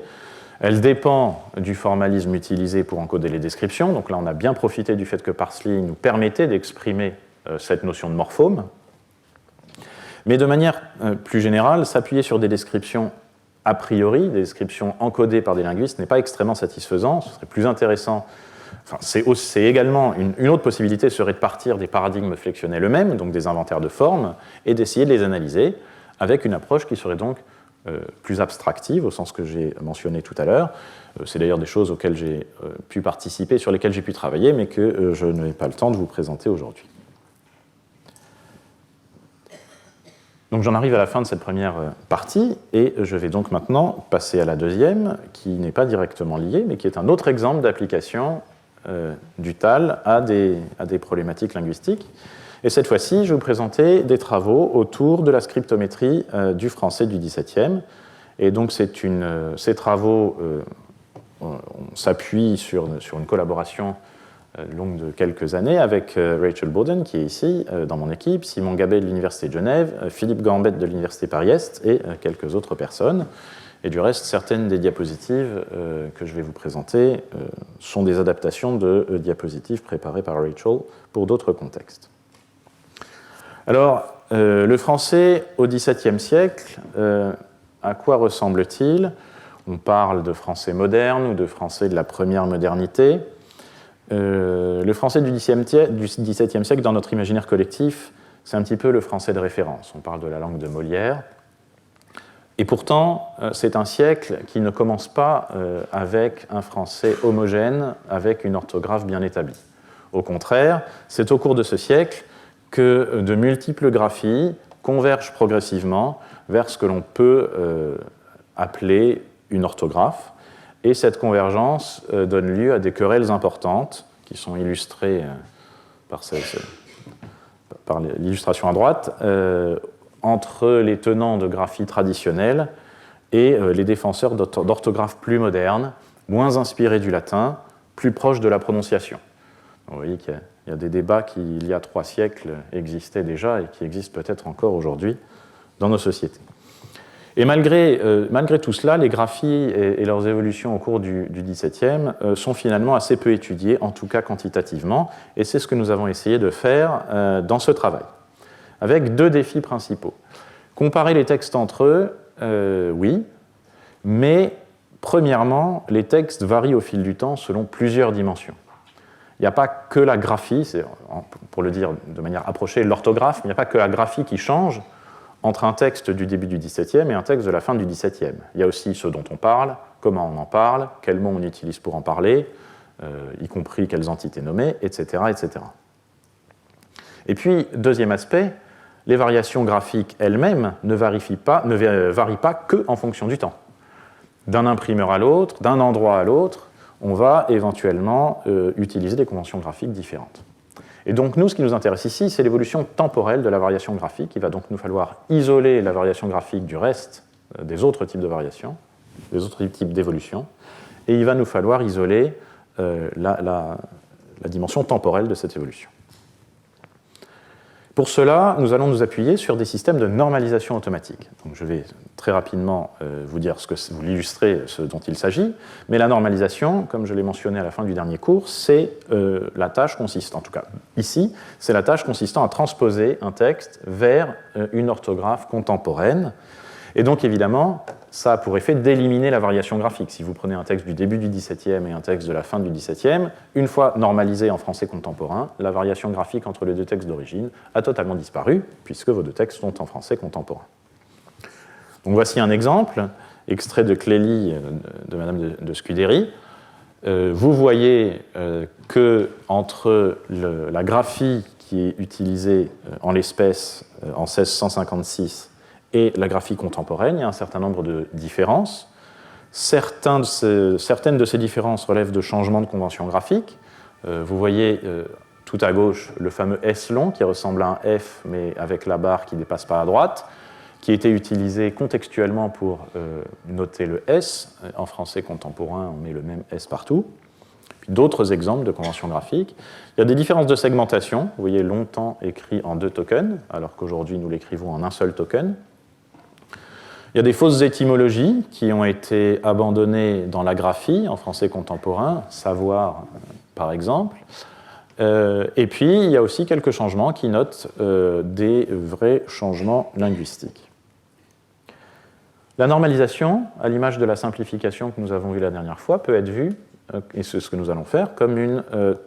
Elle dépend du formalisme utilisé pour encoder les descriptions. Donc là, on a bien profité du fait que Parsley nous permettait d'exprimer cette notion de morphome. Mais de manière plus générale, s'appuyer sur des descriptions a priori, des descriptions encodées par des linguistes, n'est pas extrêmement satisfaisant. Ce serait plus intéressant. Enfin, c'est également une autre possibilité serait de partir des paradigmes flexionnels eux-mêmes, donc des inventaires de formes, et d'essayer de les analyser avec une approche qui serait donc plus abstractive, au sens que j'ai mentionné tout à l'heure. C'est d'ailleurs des choses auxquelles j'ai pu participer, sur lesquelles j'ai pu travailler, mais que je n'ai pas le temps de vous présenter aujourd'hui. Donc j'en arrive à la fin de cette première partie, et je vais donc maintenant passer à la deuxième, qui n'est pas directement liée, mais qui est un autre exemple d'application du TAL à des problématiques linguistiques. Et cette fois-ci, je vais vous présenter des travaux autour de la scriptométrie du français du XVIIe. Et donc ces travaux, on s'appuie sur une collaboration longue de quelques années avec Rachel Bowden, qui est ici dans mon équipe, Simon Gabet de l'Université de Genève, Philippe Gambet de l'Université Paris-Est et quelques autres personnes. Et du reste, certaines des diapositives que je vais vous présenter sont des adaptations de diapositives préparées par Rachel pour d'autres contextes. Alors, le français au XVIIe siècle, à quoi ressemble-t-il ? On parle de français moderne ou de français de la première modernité. Le français du XVIIe siècle, dans notre imaginaire collectif, c'est un petit peu le français de référence. On parle de la langue de Molière. Et pourtant, c'est un siècle qui ne commence pas avec un français homogène, avec une orthographe bien établie. Au contraire, c'est au cours de ce siècle que de multiples graphies convergent progressivement vers ce que l'on peut appeler une orthographe. Et cette convergence donne lieu à des querelles importantes, qui sont illustrées par l'illustration à droite, entre les tenants de graphie traditionnelle et les défenseurs d'orthographe plus moderne, moins inspirés du latin, plus proches de la prononciation. Donc, vous voyez qu'il y a des débats qui, il y a 3 siècles, existaient déjà et qui existent peut-être encore aujourd'hui dans nos sociétés. Et malgré tout cela, les graphies et leurs évolutions au cours du XVIIe sont finalement assez peu étudiées, en tout cas quantitativement, et c'est ce que nous avons essayé de faire dans ce travail, avec 2 défis principaux. Comparer les textes entre eux, oui, mais premièrement, les textes varient au fil du temps selon plusieurs dimensions. Il n'y a pas que la graphie, pour le dire de manière approchée, l'orthographe, mais il n'y a pas que la graphie qui change entre un texte du début du XVIIe et un texte de la fin du XVIIe. Il y a aussi ce dont on parle, comment on en parle, quels mots on utilise pour en parler, y compris quelles entités nommer, etc., etc. Et puis, deuxième aspect, les variations graphiques elles-mêmes ne varient pas que en fonction du temps. D'un imprimeur à l'autre, d'un endroit à l'autre, on va éventuellement utiliser des conventions graphiques différentes. Et donc nous, ce qui nous intéresse ici, c'est l'évolution temporelle de la variation graphique. Il va donc nous falloir isoler la variation graphique du reste des autres types de variations, des autres types d'évolution, et il va nous falloir isoler la dimension temporelle de cette évolution. Pour cela, nous allons nous appuyer sur des systèmes de normalisation automatique. Donc, je vais très rapidement vous illustrer ce dont il s'agit, mais la normalisation, comme je l'ai mentionné à la fin du dernier cours, c'est la tâche consistant, en tout cas ici, c'est la tâche consistant à transposer un texte vers une orthographe contemporaine. Et donc, évidemment, ça a pour effet d'éliminer la variation graphique. Si vous prenez un texte du début du XVIIe et un texte de la fin du XVIIe, une fois normalisé en français contemporain, la variation graphique entre les 2 textes d'origine a totalement disparu, puisque vos 2 textes sont en français contemporain. Donc voici un exemple, extrait de Clélie de Madame de Scudéry. Vous voyez que entre la graphie qui est utilisée en l'espèce en 1656 et la graphie contemporaine, il y a un certain nombre de différences. Certaines de ces différences relèvent de changements de convention graphique. Vous voyez tout à gauche le fameux S long qui ressemble à un F mais avec la barre qui ne dépasse pas à droite, qui a été utilisé contextuellement pour noter le S. En français contemporain, on met le même S partout. Puis d'autres exemples de convention graphique. Il y a des différences de segmentation. Vous voyez longtemps écrit en 2 tokens, alors qu'aujourd'hui nous l'écrivons en un seul token. Il y a des fausses étymologies qui ont été abandonnées dans la graphie, en français contemporain, savoir par exemple. Et puis, il y a aussi quelques changements qui notent des vrais changements linguistiques. La normalisation, à l'image de la simplification que nous avons vue la dernière fois, peut être vue, et c'est ce que nous allons faire, comme une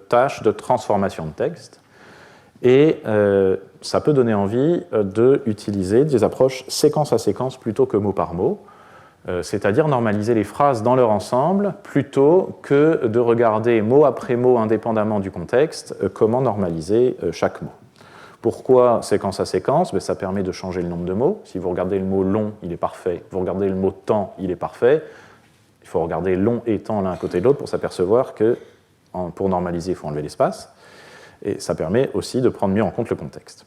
tâche de transformation de texte. Et ça peut donner envie d'utiliser des approches séquence à séquence plutôt que mot par mot, c'est-à-dire normaliser les phrases dans leur ensemble plutôt que de regarder mot après mot indépendamment du contexte comment normaliser chaque mot. Pourquoi séquence à séquence? Ça permet de changer le nombre de mots. Si vous regardez le mot long, il est parfait. Vous regardez le mot temps, il est parfait. Il faut regarder long et temps l'un à côté de l'autre pour s'apercevoir que pour normaliser, il faut enlever l'espace. Et ça permet aussi de prendre mieux en compte le contexte.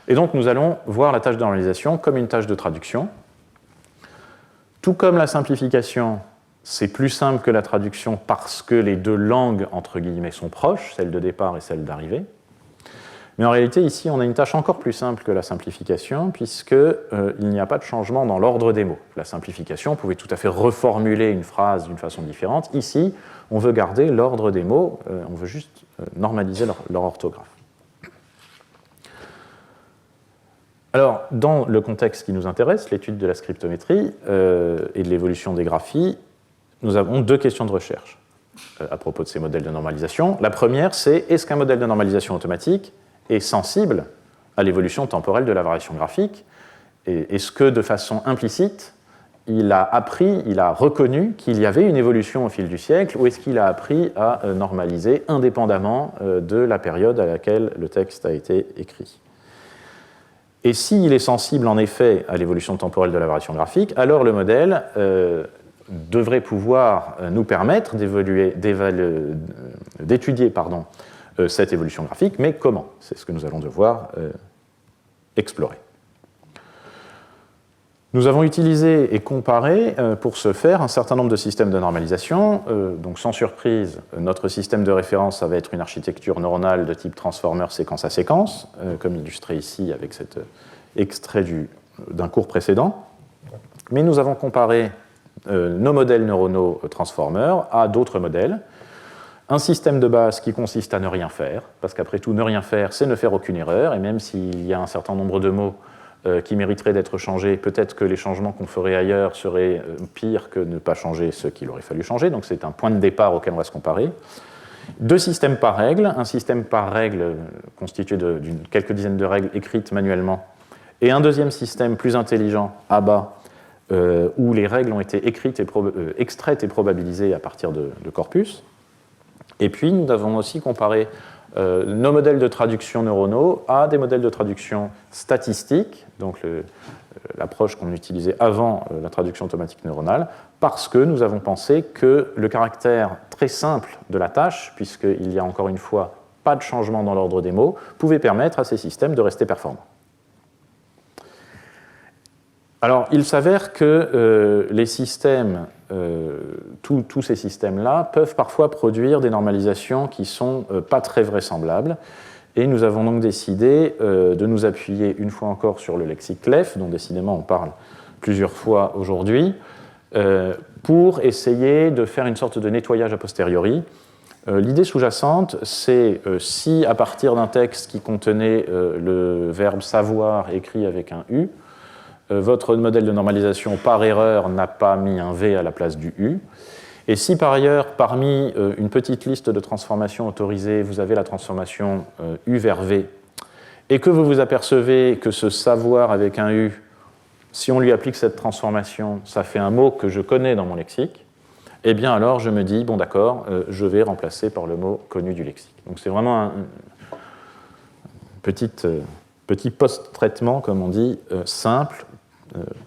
Et donc nous allons voir la tâche de normalisation comme une tâche de traduction. Tout comme la simplification, c'est plus simple que la traduction parce que les deux langues, entre guillemets, sont proches, celle de départ et celle d'arrivée. Mais en réalité, ici, on a une tâche encore plus simple que la simplification, puisqu'il n'y a pas de changement dans l'ordre des mots. La simplification, on pouvait tout à fait reformuler une phrase d'une façon différente. Ici, on veut garder l'ordre des mots, on veut juste normaliser leur orthographe. Alors, dans le contexte qui nous intéresse, l'étude de la scriptométrie et de l'évolution des graphies, nous avons deux questions de recherche à propos de ces modèles de normalisation. La première, c'est est-ce qu'un modèle de normalisation automatique est sensible à l'évolution temporelle de la variation graphique? Et est-ce que, de façon implicite, il a appris, il a reconnu qu'il y avait une évolution au fil du siècle, ou est-ce qu'il a appris à normaliser indépendamment de la période à laquelle le texte a été écrit? Et s'il est sensible en effet à l'évolution temporelle de la variation graphique, alors le modèle devrait pouvoir nous permettre d'étudier cette évolution graphique, mais comment? C'est ce que nous allons devoir explorer. Nous avons utilisé et comparé pour ce faire un certain nombre de systèmes de normalisation. Donc sans surprise, notre système de référence, ça va être une architecture neuronale de type transformer séquence à séquence, comme illustré ici avec cet extrait d'un cours précédent. Mais nous avons comparé nos modèles neuronaux transformers à d'autres modèles. Un système de base qui consiste à ne rien faire, parce qu'après tout, ne rien faire, c'est ne faire aucune erreur, et même s'il y a un certain nombre de mots qui mériteraient d'être changés, peut-être que les changements qu'on ferait ailleurs seraient pires que ne pas changer ce qu'il aurait fallu changer, donc c'est un point de départ auquel on va se comparer. Deux systèmes par règle, un système par règle constitué de quelques dizaines de règles écrites manuellement, et un deuxième système plus intelligent, ABA, où les règles ont été extraites et probabilisées à partir de corpus. Et puis, nous avons aussi comparé nos modèles de traduction neuronaux à des modèles de traduction statistiques, donc l'approche qu'on utilisait avant la traduction automatique neuronale, parce que nous avons pensé que le caractère très simple de la tâche, puisqu'il n'y a encore une fois pas de changement dans l'ordre des mots, pouvait permettre à ces systèmes de rester performants. Alors, il s'avère que les systèmes, tous ces systèmes-là, peuvent parfois produire des normalisations qui ne sont pas très vraisemblables. Et nous avons donc décidé de nous appuyer une fois encore sur le lexique Clef, dont décidément on parle plusieurs fois aujourd'hui, pour essayer de faire une sorte de nettoyage a posteriori. L'idée sous-jacente, c'est si à partir d'un texte qui contenait le verbe savoir écrit avec un U, votre modèle de normalisation, par erreur, n'a pas mis un V à la place du U. Et si par ailleurs, parmi une petite liste de transformations autorisées, vous avez la transformation U vers V, et que vous vous apercevez que ce savoir avec un U, si on lui applique cette transformation, ça fait un mot que je connais dans mon lexique, eh bien alors je me dis, bon d'accord, je vais remplacer par le mot connu du lexique. Donc c'est vraiment un petit post-traitement, comme on dit, simple,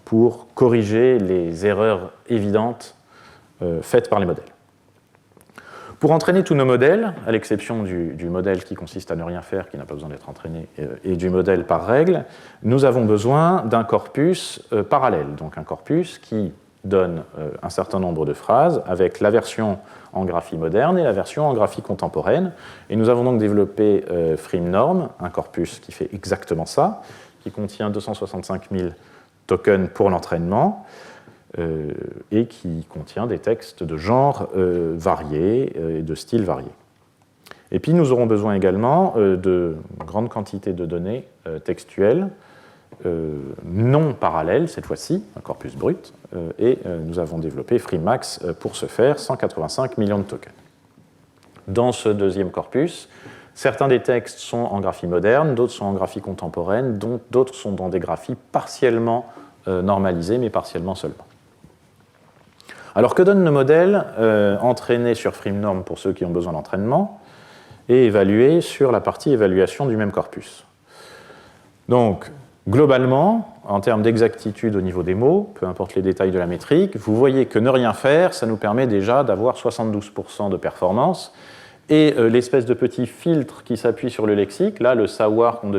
pour corriger les erreurs évidentes faites par les modèles. Pour entraîner tous nos modèles, à l'exception du modèle qui consiste à ne rien faire, qui n'a pas besoin d'être entraîné, et du modèle par règle, nous avons besoin d'un corpus parallèle, donc un corpus qui donne un certain nombre de phrases avec la version en graphie moderne et la version en graphie contemporaine. Et nous avons donc développé FreeNorm, un corpus qui fait exactement ça, qui contient 265 000 tokens pour l'entraînement et qui contient des textes de genre variés et de styles variés. Et puis nous aurons besoin également de grandes quantités de données textuelles non parallèle, cette fois-ci, un corpus brut, et nous avons développé FreeMax pour ce faire, 185 millions de tokens. Dans ce deuxième corpus, certains des textes sont en graphie moderne, d'autres sont en graphie contemporaine, d'autres sont dans des graphies partiellement normalisées, mais partiellement seulement. Alors que donne le modèle entraîné sur FreeNorm pour ceux qui ont besoin d'entraînement et évalué sur la partie évaluation du même corpus? Donc, globalement, en termes d'exactitude au niveau des mots, peu importe les détails de la métrique, vous voyez que ne rien faire, ça nous permet déjà d'avoir 72% de performance. Et l'espèce de petit filtre qui s'appuie sur le lexique, là, le savoir qu'on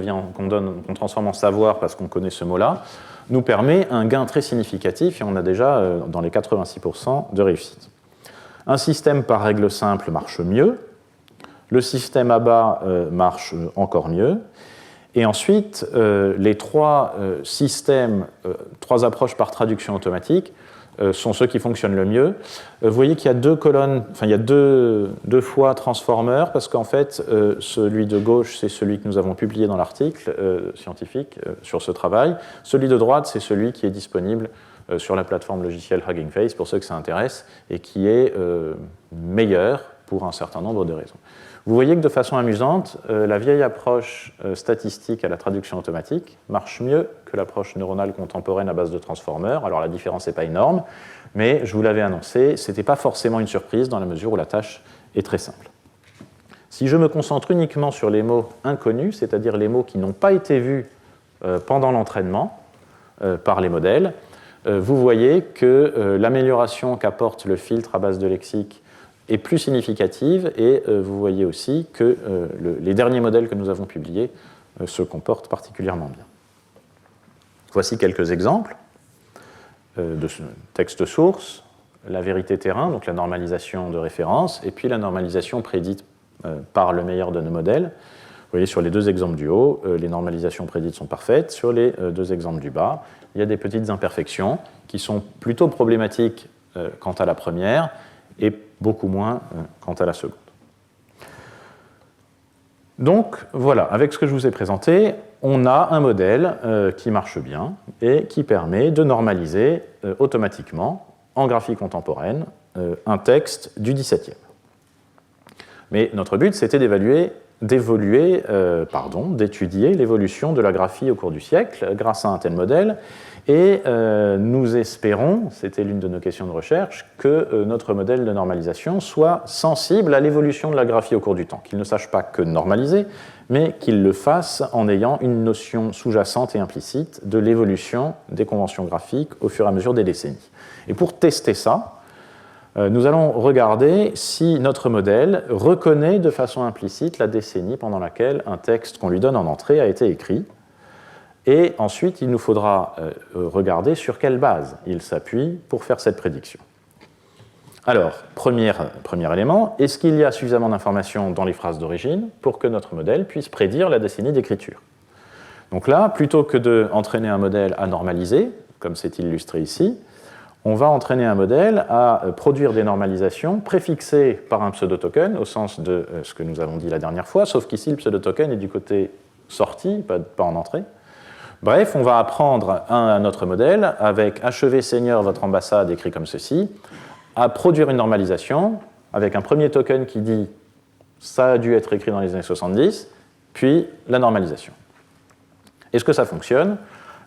transforme en savoir parce qu'on connaît ce mot-là, nous permet un gain très significatif et on a déjà dans les 86% de réussite. Un système par règle simple marche mieux, le système à bas marche encore mieux, et ensuite les trois systèmes, trois approches par traduction automatique sont ceux qui fonctionnent le mieux. Vous voyez qu'il y a deux colonnes, enfin il y a deux fois transformer, parce qu'en fait, celui de gauche, c'est celui que nous avons publié dans l'article scientifique sur ce travail. Celui de droite, c'est celui qui est disponible sur la plateforme logicielle Hugging Face, pour ceux que ça intéresse, et qui est meilleur pour un certain nombre de raisons. Vous voyez que de façon amusante, la vieille approche statistique à la traduction automatique marche mieux que l'approche neuronale contemporaine à base de transformers. Alors la différence n'est pas énorme, mais je vous l'avais annoncé, ce n'était pas forcément une surprise dans la mesure où la tâche est très simple. Si je me concentre uniquement sur les mots inconnus, c'est-à-dire les mots qui n'ont pas été vus pendant l'entraînement par les modèles, vous voyez que l'amélioration qu'apporte le filtre à base de lexique est plus significative, et vous voyez aussi que les derniers modèles que nous avons publiés se comportent particulièrement bien. Voici quelques exemples de texte source, la vérité terrain, donc la normalisation de référence, et puis la normalisation prédite par le meilleur de nos modèles. Vous voyez sur les deux exemples du haut, les normalisations prédites sont parfaites. Sur les deux exemples du bas, il y a des petites imperfections qui sont plutôt problématiques quant à la première, et beaucoup moins quant à la seconde. Donc voilà, avec ce que je vous ai présenté, on a un modèle qui marche bien et qui permet de normaliser automatiquement, en graphie contemporaine, un texte du XVIIe. Mais notre but, c'était d'étudier l'évolution de la graphie au cours du siècle grâce à un tel modèle. Et nous espérons, c'était l'une de nos questions de recherche, que notre modèle de normalisation soit sensible à l'évolution de la graphie au cours du temps, qu'il ne sache pas que normaliser, mais qu'il le fasse en ayant une notion sous-jacente et implicite de l'évolution des conventions graphiques au fur et à mesure des décennies. Et pour tester ça, nous allons regarder si notre modèle reconnaît de façon implicite la décennie pendant laquelle un texte qu'on lui donne en entrée a été écrit. Et ensuite, il nous faudra regarder sur quelle base il s'appuie pour faire cette prédiction. Alors, premier élément, est-ce qu'il y a suffisamment d'informations dans les phrases d'origine pour que notre modèle puisse prédire la décennie d'écriture? Donc là, plutôt que d'entraîner un modèle à normaliser, comme c'est illustré ici, on va entraîner un modèle à produire des normalisations préfixées par un pseudo-token, au sens de ce que nous avons dit la dernière fois, sauf qu'ici, le pseudo-token est du côté sortie, pas en entrée. Bref, on va apprendre à notre modèle, avec achevé Seigneur, votre ambassade, écrit comme ceci, à produire une normalisation avec un premier token qui dit ça a dû être écrit dans les années 70, puis la normalisation. Est-ce que ça fonctionne?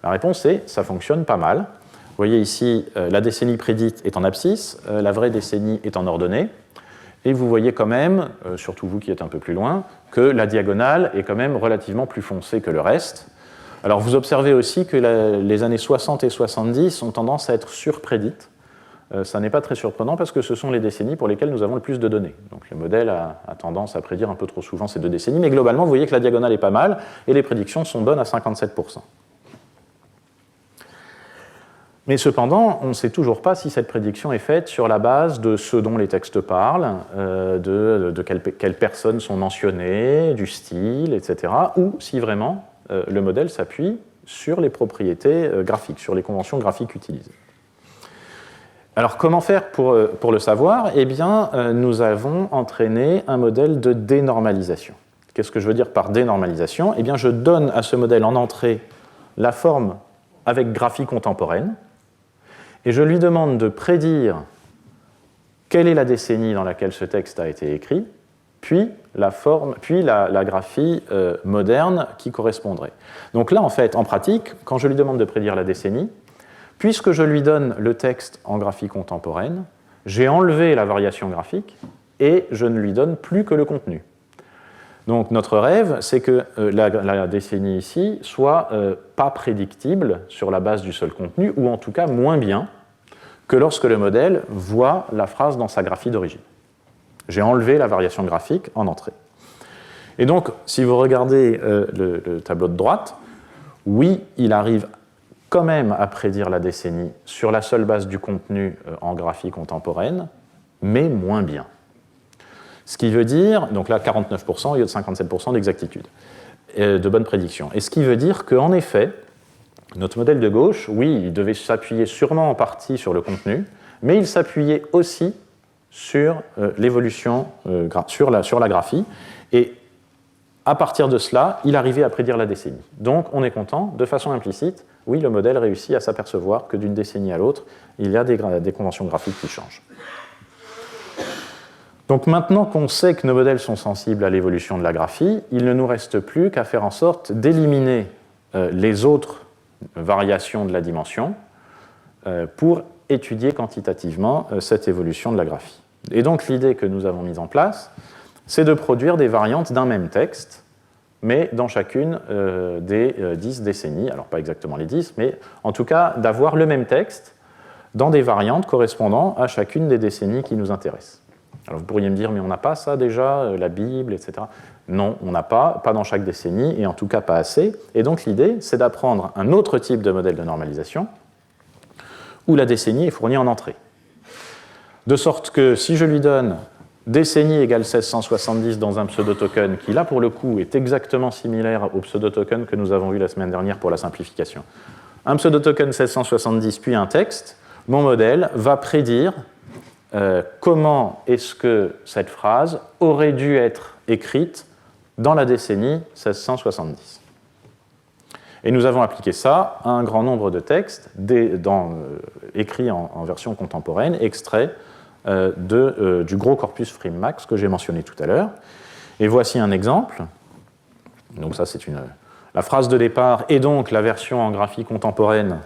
La réponse est ça fonctionne pas mal. Vous voyez ici, la décennie prédite est en abscisse, la vraie décennie est en ordonnée, et vous voyez quand même, surtout vous qui êtes un peu plus loin, que la diagonale est quand même relativement plus foncée que le reste. Alors vous observez aussi que les années 60 et 70 ont tendance à être surprédites. Ça n'est pas très surprenant parce que ce sont les décennies pour lesquelles nous avons le plus de données. Donc le modèle a tendance à prédire un peu trop souvent ces deux décennies, mais globalement vous voyez que la diagonale est pas mal et les prédictions sont bonnes à 57%. Mais cependant, on ne sait toujours pas si cette prédiction est faite sur la base de ce dont les textes parlent, de quelles personnes sont mentionnées, du style, etc., ou si vraiment le modèle s'appuie sur les propriétés graphiques, sur les conventions graphiques utilisées. Alors comment faire pour le savoir? Eh bien, nous avons entraîné un modèle de dénormalisation. Qu'est-ce que je veux dire par dénormalisation? Eh bien, je donne à ce modèle en entrée la forme avec graphie contemporaine, et je lui demande de prédire quelle est la décennie dans laquelle ce texte a été écrit, puis la graphie moderne qui correspondrait. Donc là, en fait, en pratique, quand je lui demande de prédire la décennie, puisque je lui donne le texte en graphie contemporaine, j'ai enlevé la variation graphique et je ne lui donne plus que le contenu. Donc notre rêve, c'est que la décennie ici soit pas prédictible sur la base du seul contenu, ou en tout cas moins bien que lorsque le modèle voit la phrase dans sa graphie d'origine. J'ai enlevé la variation graphique en entrée. Et donc, si vous regardez le tableau de droite, oui, il arrive quand même à prédire la décennie sur la seule base du contenu en graphie contemporaine, mais moins bien. Ce qui veut dire, donc là 49% au lieu de 57% d'exactitude, de bonne prédiction. Et ce qui veut dire qu'en effet, notre modèle de gauche, oui, il devait s'appuyer sûrement en partie sur le contenu, mais il s'appuyait aussi sur l'évolution, sur la graphie, et à partir de cela, il arrivait à prédire la décennie. Donc on est content, de façon implicite, oui, le modèle réussit à s'apercevoir que d'une décennie à l'autre, il y a des conventions graphiques qui changent. Donc maintenant qu'on sait que nos modèles sont sensibles à l'évolution de la graphie, il ne nous reste plus qu'à faire en sorte d'éliminer les autres variations de la dimension pour étudier quantitativement cette évolution de la graphie. Et donc l'idée que nous avons mise en place, c'est de produire des variantes d'un même texte, mais dans chacune des 10 décennies, alors pas exactement les 10, mais en tout cas d'avoir le même texte dans des variantes correspondant à chacune des décennies qui nous intéressent. Alors vous pourriez me dire, mais on n'a pas ça déjà, la Bible, etc. Non, on n'a pas dans chaque décennie, et en tout cas pas assez. Et donc l'idée, c'est d'apprendre un autre type de modèle de normalisation, où la décennie est fournie en entrée. De sorte que si je lui donne décennie égale 1670 dans un pseudo-token, qui là pour le coup est exactement similaire au pseudo-token que nous avons vu la semaine dernière pour la simplification, un pseudo-token 1670 puis un texte, mon modèle va prédire comment est-ce que cette phrase aurait dû être écrite dans la décennie 1670. Et nous avons appliqué ça à un grand nombre de textes écrits en version contemporaine, extraits du gros corpus FreeMax que j'ai mentionné tout à l'heure. Et voici un exemple. Donc ça, c'est la phrase de départ et donc la version en graphie contemporaine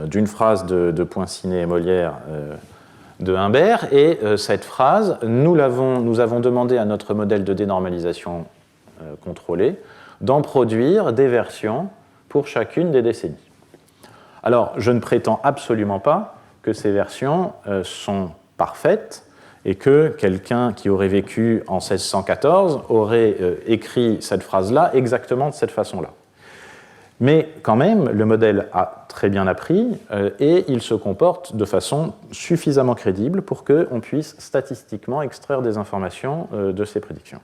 d'une phrase de Poinçonnet et Molière de Humbert. Et cette phrase, nous avons demandé à notre modèle de dénormalisation contrôlé d'en produire des versions pour chacune des décennies. Alors, je ne prétends absolument pas que ces versions sont parfaites et que quelqu'un qui aurait vécu en 1614 aurait écrit cette phrase-là exactement de cette façon-là. Mais quand même, le modèle a très bien appris et il se comporte de façon suffisamment crédible pour qu'on puisse statistiquement extraire des informations de ces prédictions.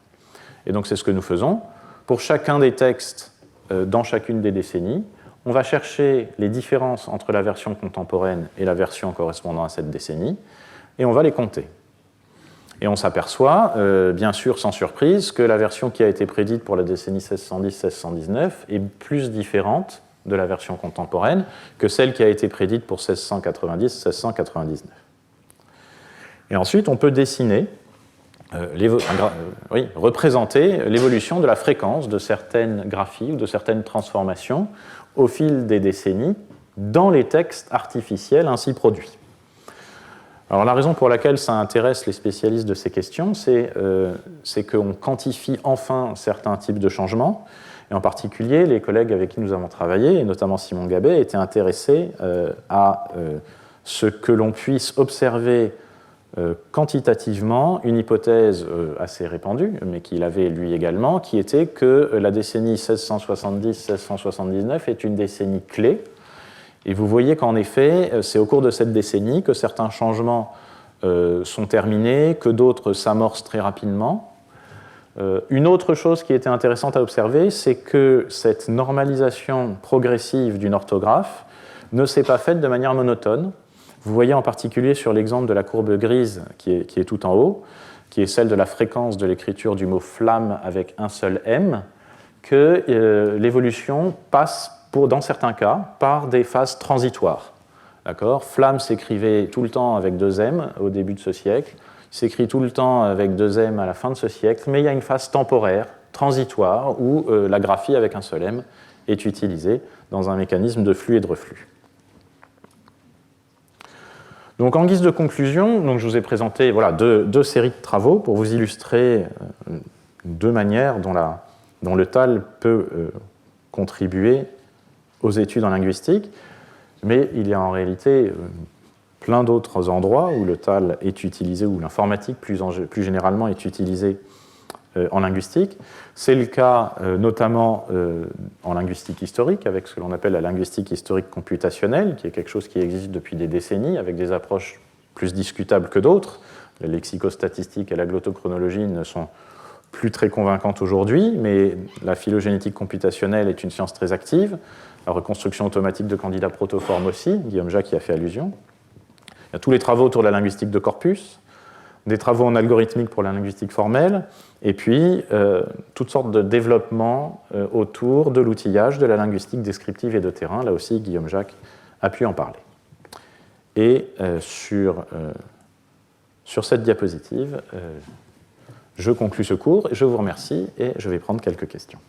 Et donc c'est ce que nous faisons. Pour chacun des textes dans chacune des décennies, on va chercher les différences entre la version contemporaine et la version correspondant à cette décennie, et on va les compter. Et on s'aperçoit, bien sûr sans surprise, que la version qui a été prédite pour la décennie 1610-1619 est plus différente de la version contemporaine que celle qui a été prédite pour 1690-1699. Et ensuite, on peut dessiner, représenter l'évolution de la fréquence de certaines graphies ou de certaines transformations au fil des décennies dans les textes artificiels ainsi produits. Alors la raison pour laquelle ça intéresse les spécialistes de ces questions, c'est qu'on quantifie enfin certains types de changements, et en particulier les collègues avec qui nous avons travaillé, et notamment Simon Gabet, étaient intéressés à ce que l'on puisse observer quantitativement une hypothèse assez répandue, mais qu'il avait lui également, qui était que la décennie 1670-1679 est une décennie clé. Et vous voyez qu'en effet, c'est au cours de cette décennie que certains changements sont terminés, que d'autres s'amorcent très rapidement. Une autre chose qui était intéressante à observer, c'est que cette normalisation progressive d'une orthographe ne s'est pas faite de manière monotone. Vous voyez en particulier sur l'exemple de la courbe grise qui est tout en haut, qui est celle de la fréquence de l'écriture du mot flamme avec un seul M, que l'évolution passe, dans certains cas, par des phases transitoires. Flamme s'écrivait tout le temps avec 2 M au début de ce siècle, il s'écrit tout le temps avec 2 M à la fin de ce siècle, mais il y a une phase temporaire, transitoire, où la graphie avec un seul M est utilisée dans un mécanisme de flux et de reflux. Donc, en guise de conclusion, donc, je vous ai présenté deux séries de travaux pour vous illustrer 2 manières dont le TAL peut contribuer aux études en linguistique, mais il y a en réalité plein d'autres endroits où le TAL est utilisé, où l'informatique plus généralement est utilisée en linguistique. C'est le cas notamment en linguistique historique, avec ce que l'on appelle la linguistique historique computationnelle, qui est quelque chose qui existe depuis des décennies, avec des approches plus discutables que d'autres. La lexicostatistique et la glottochronologie ne sont plus très convaincantes aujourd'hui, mais la phylogénétique computationnelle est une science très active. La reconstruction automatique de candidats protoformes aussi, Guillaume Jacques y a fait allusion. Il y a tous les travaux autour de la linguistique de corpus, des travaux en algorithmique pour la linguistique formelle, et puis toutes sortes de développements autour de l'outillage de la linguistique descriptive et de terrain. Là aussi, Guillaume Jacques a pu en parler. Et sur cette diapositive, je conclus ce cours, je vous remercie et je vais prendre quelques questions.